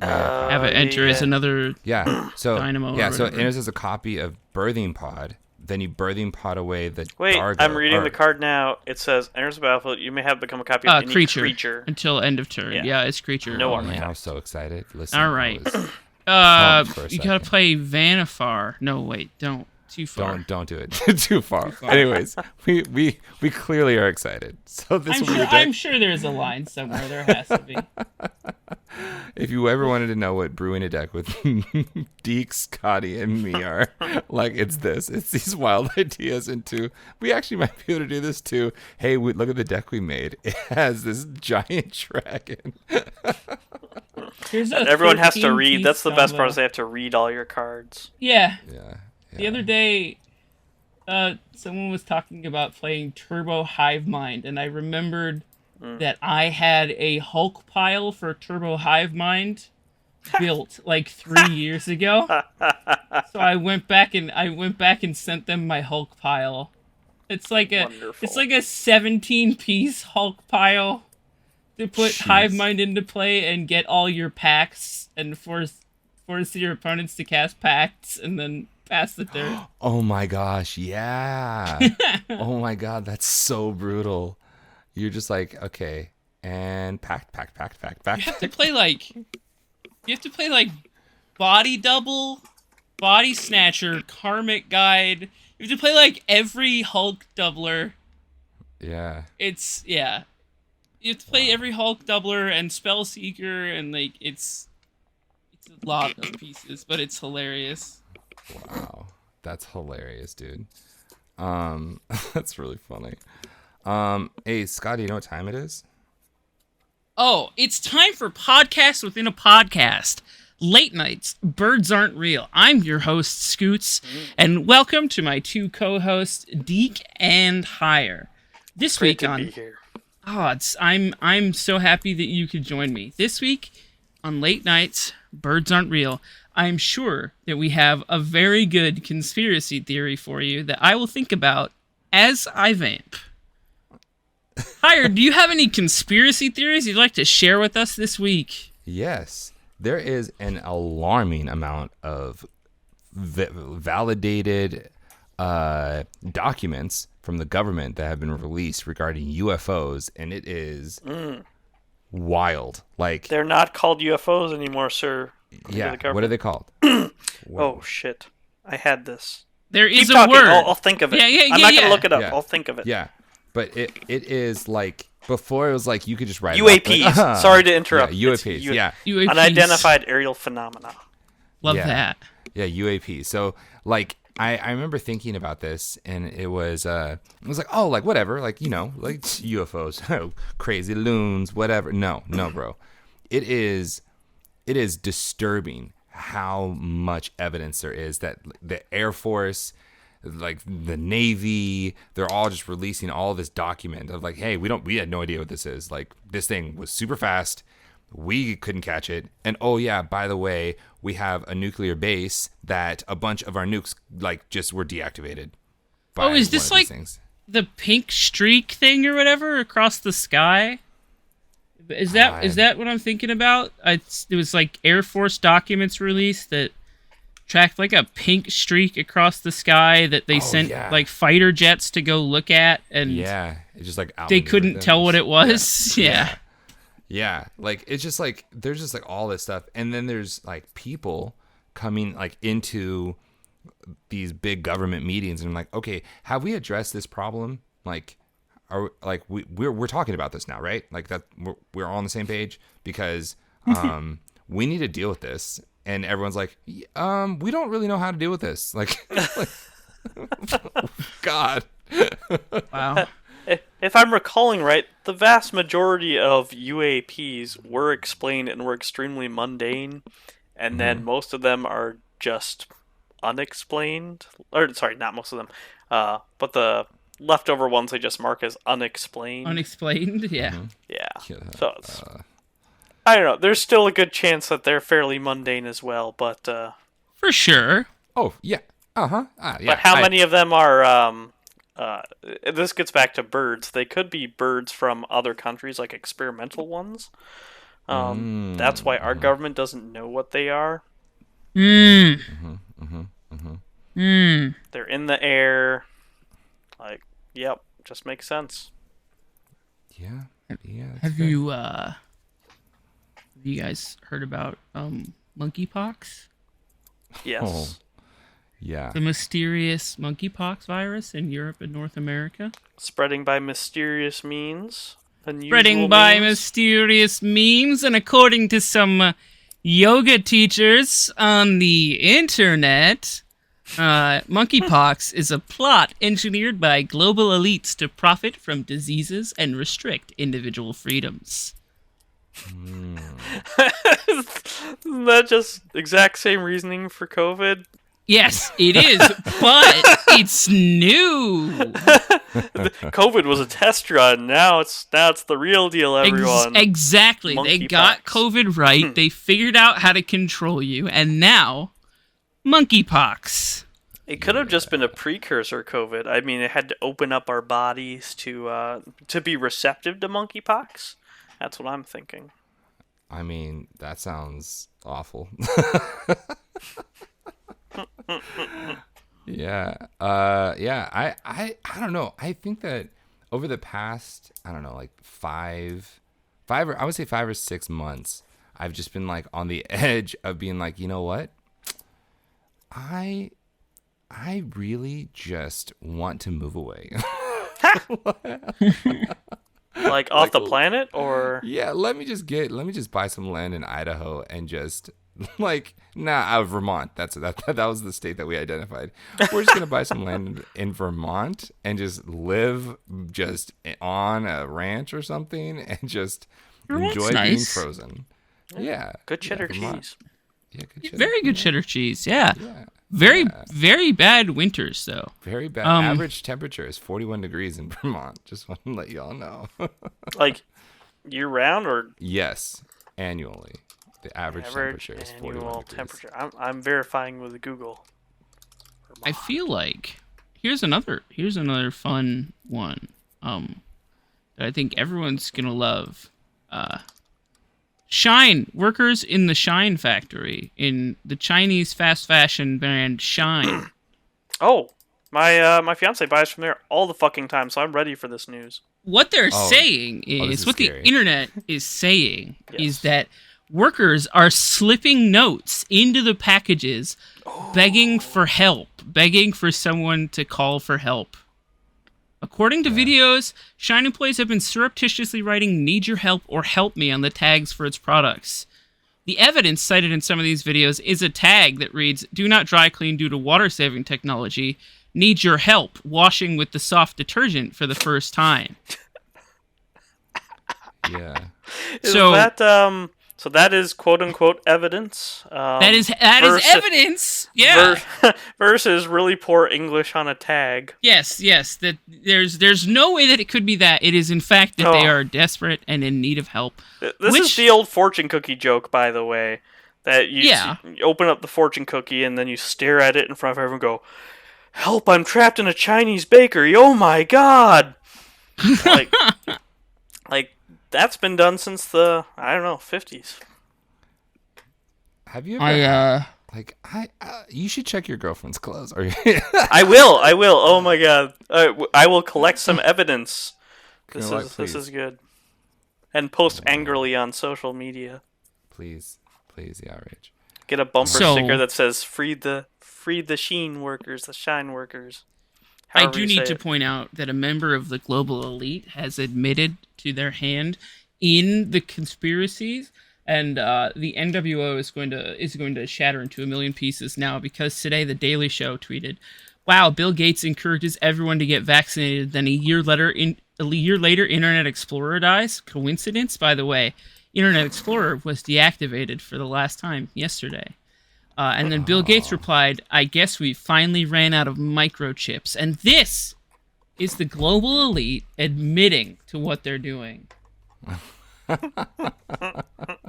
have it enter as another dynamo. Yeah, so it enters as a copy of Birthing Pod. Then you Birthing Pod away the Dargo. I'm reading the card now. It says, enters the battlefield, you may have become a copy of any creature. Until end of turn. Yeah, it's creature. No man, I'm so excited. Listen, all right. You gotta play Vanifar. No, wait, don't. Too far. Don't do it. Too far. Anyways, we clearly are excited. So this I'm sure there's a line somewhere. There has to be. If you ever wanted to know what brewing a deck with Deak, Scotty, and me are, it's this. It's these wild ideas into. We actually might be able to do this too. Hey, look at the deck we made. It has this giant dragon. Everyone has to read. That's the best part is they have to read all your cards. Yeah. The other day, someone was talking about playing Turbo Hive Mind, and I remembered that I had a Hulk pile for Turbo Hive Mind built 3 years ago. So I went back and sent them my Hulk pile. It's like a 17-piece Hulk pile to put Hive Mind into play and get all your packs and force your opponents to cast pacts and then pass the turn. Oh my gosh, yeah. Oh my god, that's so brutal. You're just okay, and pack. You have to play Body Double, Body Snatcher, Karmic Guide. You have to play every Hulk doubler. Yeah. You have to play every Hulk doubler and Spell Seeker and it's a lot of pieces, but it's hilarious. Wow, that's hilarious, dude. That's really funny. Hey, Scotty, you know what time it is? Oh, it's time for podcast within a podcast. Late nights, birds aren't real. I'm your host, Scoots, and welcome to my two co-hosts, Deak and Higher. This week on be here. I'm so happy that you could join me. This week on Late Nights, Birds Aren't Real, I'm sure that we have a very good conspiracy theory for you that I will think about as I vamp. Higher, do you have any conspiracy theories you'd like to share with us this week? Yes. There is an alarming amount of validated documents from the government that have been released regarding UFOs, and it is wild. Like, They're not called UFOs anymore, sir. yeah, what are they called? Oh, shit. I had this. There Keep is a talking. word. I'll think of it. I'm not going to look it up. Yeah. I'll think of it. Yeah, but it is like, before it was like you could just write UAPs. it up, like, Sorry to interrupt. Yeah, It's UAPs. Yeah. UAPs. Unidentified aerial phenomena. Love Yeah. that. Yeah, UAP. So like I remember thinking about this, and it was like, oh, like whatever, like, you know, like UFOs, oh, crazy loons, whatever. No, bro. It is disturbing how much evidence there is that the Air Force, like the Navy, they're all just releasing all this document of like, hey, we had no idea what this is. Like, this thing was super fast. We couldn't catch it. And oh yeah, by the way, we have a nuclear base that a bunch of our nukes like just were deactivated. Oh, is this like the pink streak thing or whatever across the sky? Is that what I'm thinking about? It was like Air Force documents released that tracked like a pink streak across the sky that they sent like fighter jets to go look at, and it's just like they couldn't tell what it was. Yeah, like it's just like there's just like all this stuff, and then there's like people coming like into these big government meetings, and I'm like, okay, have we addressed this problem? Like, are like we're talking about this now, right? Like that we're all on the same page, because we need to deal with this, and everyone's like, we don't really know how to deal with this. Like God, Wow. If I'm recalling right, the vast majority of UAPs were explained and were extremely mundane, and then most of them are just unexplained. Or sorry, not most of them, but the leftover ones they just mark as unexplained. Unexplained, yeah. Yeah. So it's, I don't know. There's still a good chance that they're fairly mundane as well, but For sure. oh yeah, yeah. But how many of them are? This gets back to birds. They could be birds from other countries, like experimental ones. That's why our government doesn't know what they are. They're in the air. Like, yep, just makes sense. Yeah. Have you guys heard about monkeypox? Yes. Oh. Yeah. The mysterious monkeypox virus in Europe and North America? Spreading by mysterious means. Spreading by mysterious means, and according to some yoga teachers on the internet, monkeypox is a plot engineered by global elites to profit from diseases and restrict individual freedoms. Isn't that just exact same reasoning for COVID? Yes, it is, but it's new. COVID was a test run. Now it's the real deal, everyone. Exactly. They got COVID right. They figured out how to control you, and now monkeypox. It could have just been a precursor COVID. I mean, it had to open up our bodies to be receptive to monkeypox. That's what I'm thinking. I mean, that sounds awful. Yeah. I don't know. I think that over the past, I don't know, like I would say 5 or 6 months, I've just been like on the edge of being like, you know what? I really just want to move away. Like off the planet, or yeah, let me just buy some land in Idaho and just like out of Vermont. That was the state that we identified. We're just gonna buy some land in Vermont and just live just on a ranch or something and just enjoy being frozen. Yeah, good cheddar Vermont. cheese. Yeah, good cheddar. Very good cheddar cheese. Yeah. Very bad winters though. Very bad. Average temperature is 41 degrees in Vermont. Just want to let y'all know. Like year round, or yes, annually. The average temperature is 41 degrees. Temperature. I'm verifying with Google. I feel like here's another fun one. That I think everyone's gonna love. Shine. Workers in the Shine factory in the Chinese fast fashion brand Shine. Oh, my fiance buys from there all the fucking time, so I'm ready for this news. what they're saying this is is what scary. the internet is saying Yes. is that workers are slipping notes into the packages, begging for help, begging for someone to call for help. According to videos, Shine employees have been surreptitiously writing "Need your help" or "Help me" on the tags for its products. The evidence cited in some of these videos is a tag that reads, "Do not dry clean due to water-saving technology. Need your help washing with the soft detergent for the first time." Yeah. So that is quote unquote evidence. That is evidence. Yeah. Versus really poor English on a tag. Yes. That there's no way that it could be that. It is in fact that they are desperate and in need of help. This is the old fortune cookie joke, by the way. That you open up the fortune cookie and then you stare at it in front of everyone and go, "Help, I'm trapped in a Chinese bakery. Oh my god." like that's been done since the, I don't know, 50s. Have you ever you should check your girlfriend's clothes. I will. Oh my god. I will collect some evidence. This is good. And post angrily on social media. Please, the outrage. Get a bumper sticker that says free the Sheen workers, the Shine workers. I do need to point out that a member of the global elite has admitted to their hand in the conspiracies, and the NWO is going to shatter into a million pieces now, because today the Daily Show tweeted, "Wow, Bill Gates encourages everyone to get vaccinated. Then a year later, Internet Explorer dies. Coincidence? By the way, Internet Explorer was deactivated for the last time yesterday." And then Bill Gates replied, "I guess we finally ran out of microchips." And this is the global elite admitting to what they're doing.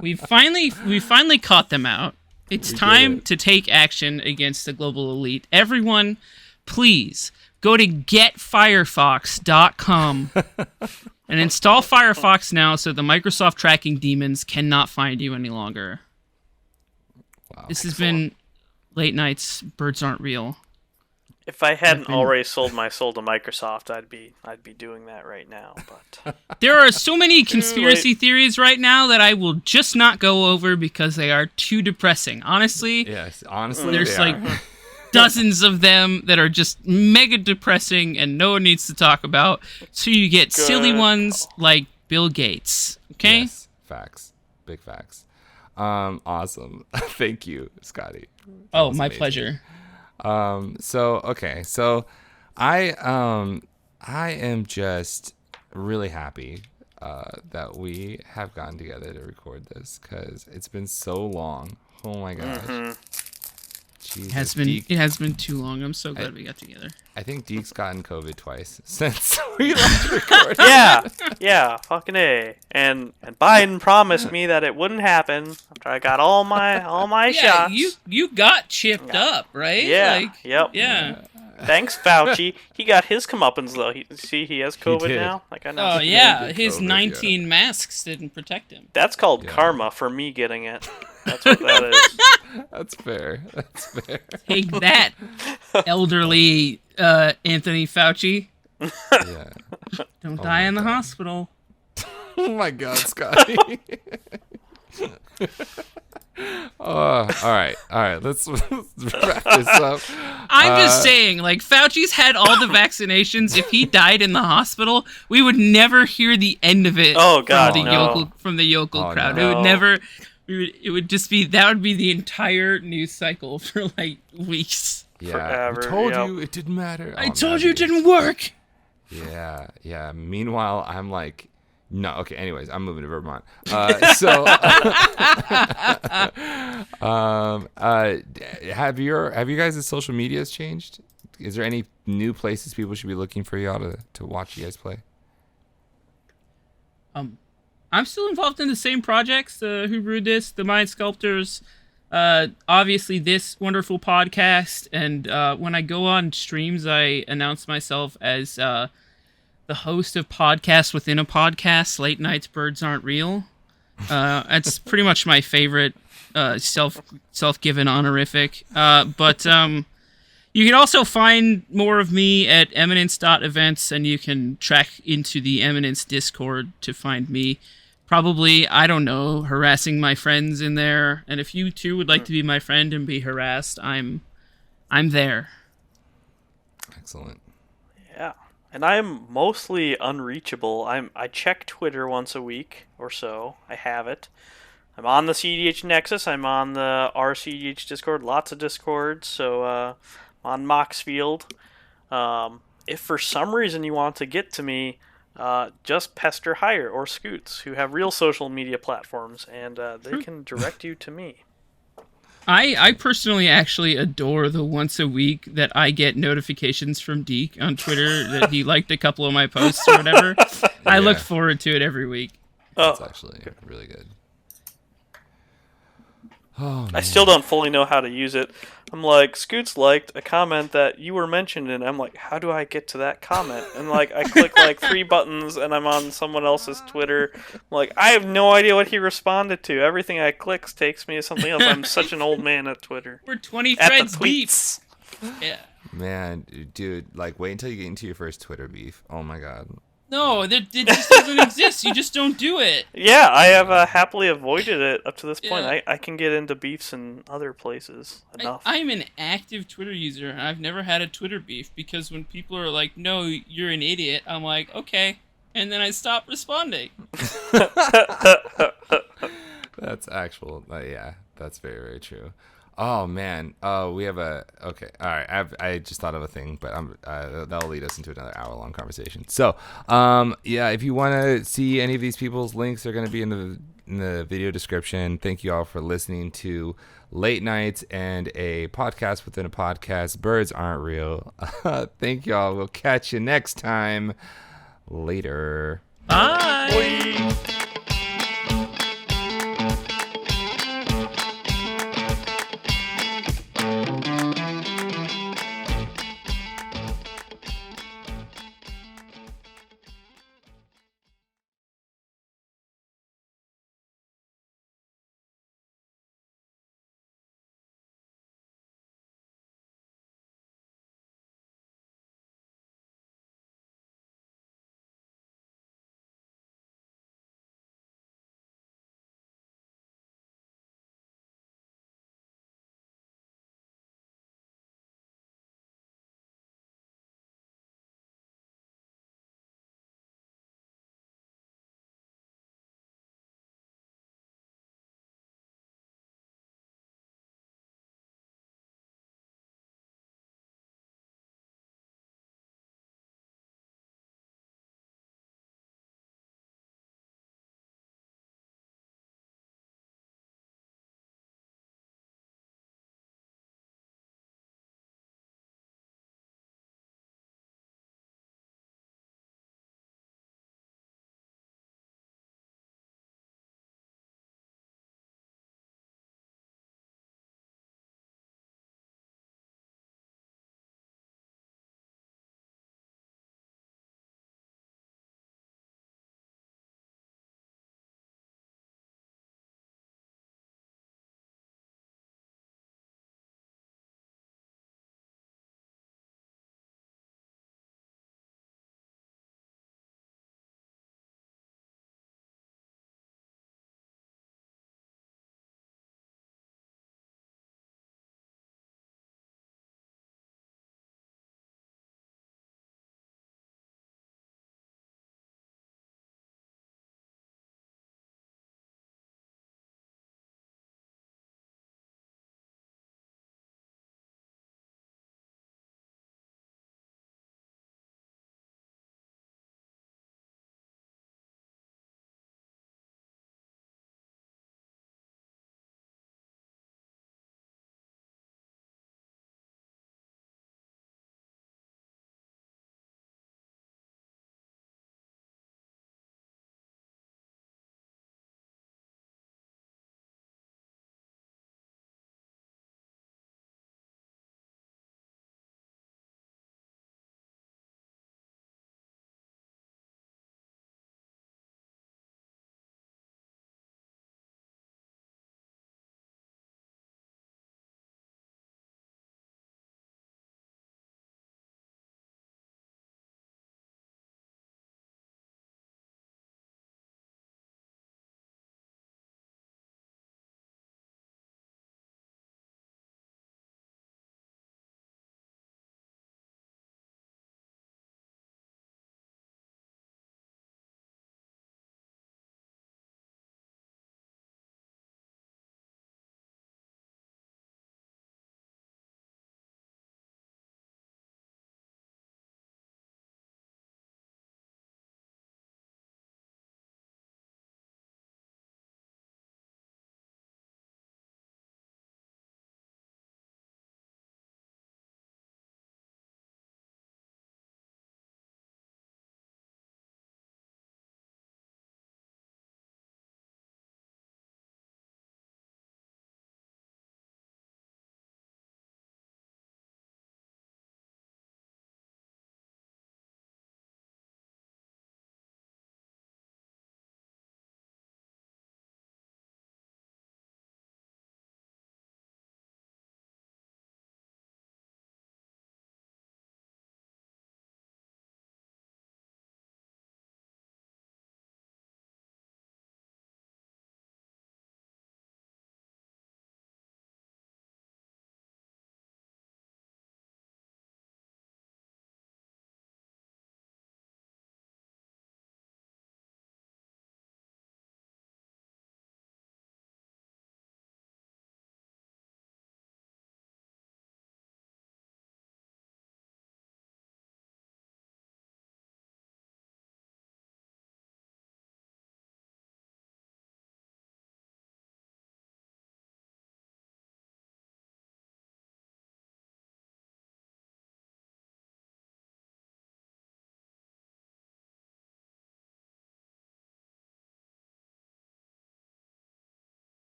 We finally caught them out. It's time to take action against the global elite. Everyone, please go to getfirefox.com and install Firefox now so the Microsoft tracking demons cannot find you any longer. Wow. This has been Late Night's Birds Aren't Real. If I hadn't already sold my soul to Microsoft, I'd be doing that right now. But there are so many conspiracy theories right now that I will just not go over because they are too depressing. Honestly, there's like dozens of them that are just mega depressing and no one needs to talk about. So you get silly ones like Bill Gates. Okay? Yes, facts. Big facts. Awesome. Thank you, Scotty. Oh, my pleasure. So I am just really happy that we have gotten together to record this, because it's been so long. Oh my gosh. Mm-hmm. Jesus, It has been too long. I'm so glad we got together. I think Deak's gotten COVID twice since we last recorded. Yeah, fucking A. And Biden promised me that it wouldn't happen after I got all my shots. You got chipped up, right? Yeah. Yep. Yeah. Thanks, Fauci. He got his comeuppance though. He has COVID did. now. Like I know. Oh yeah, his COVID, 19 masks didn't protect him. That's called karma for me getting it. That's what that is. That's fair. Take that, elderly Anthony Fauci. Yeah. Don't die in the hospital. Oh my God, Scotty. All right. Let's wrap this up. I'm just saying, like, Fauci's had all the vaccinations. If he died in the hospital, we would never hear the end of it. Oh God, no. From the yokel crowd. no. It would never. It would just be, that would be the entire news cycle for like weeks. Yeah, Forever, I told you it didn't matter. I told you it didn't work. Yeah. Meanwhile, I'm like, no. Okay. Anyways, I'm moving to Vermont. Have you guys' social medias changed? Is there any new places people should be looking for y'all to watch you guys play? I'm still involved in the same projects. Who Brewed This, the Mind Sculptors, obviously this wonderful podcast, and when I go on streams, I announce myself as the host of Podcast Within a Podcast, Late Night's Birds Aren't Real. That's pretty much my favorite self-given honorific. But You can also find more of me at eminence.events, and you can track into the Eminence Discord to find me. Probably, I don't know, harassing my friends in there. And if you too would like to be my friend and be harassed, I'm there. Excellent. Yeah. And I'm mostly unreachable. I check Twitter once a week or so. I have it. I'm on the CDH Nexus. I'm on the RCDH Discord. Lots of Discords. So on Moxfield. If for some reason you want to get to me, just pester Higher or Scoots, who have real social media platforms, and they can direct you to me. I personally actually adore the once a week that I get notifications from Deak on Twitter that he liked a couple of my posts or whatever. I look forward to it every week. That's actually really good. Oh, man. I still don't fully know how to use it. I'm like, Scoots liked a comment that you were mentioned in. I'm like, how do I get to that comment? And like, I click like 3 buttons and I'm on someone else's Twitter. I'm like, I have no idea what he responded to. Everything I click takes me to something else. I'm such an old man at Twitter. We're 20 At the threads deep. tweets. Yeah. Man, dude, like, wait until you get into your first Twitter beef. Oh my god. No, it just doesn't exist. You just don't do it. Yeah, I have happily avoided it up to this point. Yeah. I can get into beefs in other places enough. I'm an active Twitter user, and I've never had a Twitter beef, because when people are like, no, you're an idiot, I'm like, okay. And then I stop responding. That's actual. Yeah, that's very, very true. Oh man. We have a. Okay. All right. I just thought of a thing, but that'll lead us into another hour-long conversation. So, yeah, if you want to see any of these people's links, they're going to be in the video description. Thank you all for listening to Late Nights and a podcast within a podcast. Birds aren't real. Thank you all. We'll catch you next time. Later. Bye. Bye.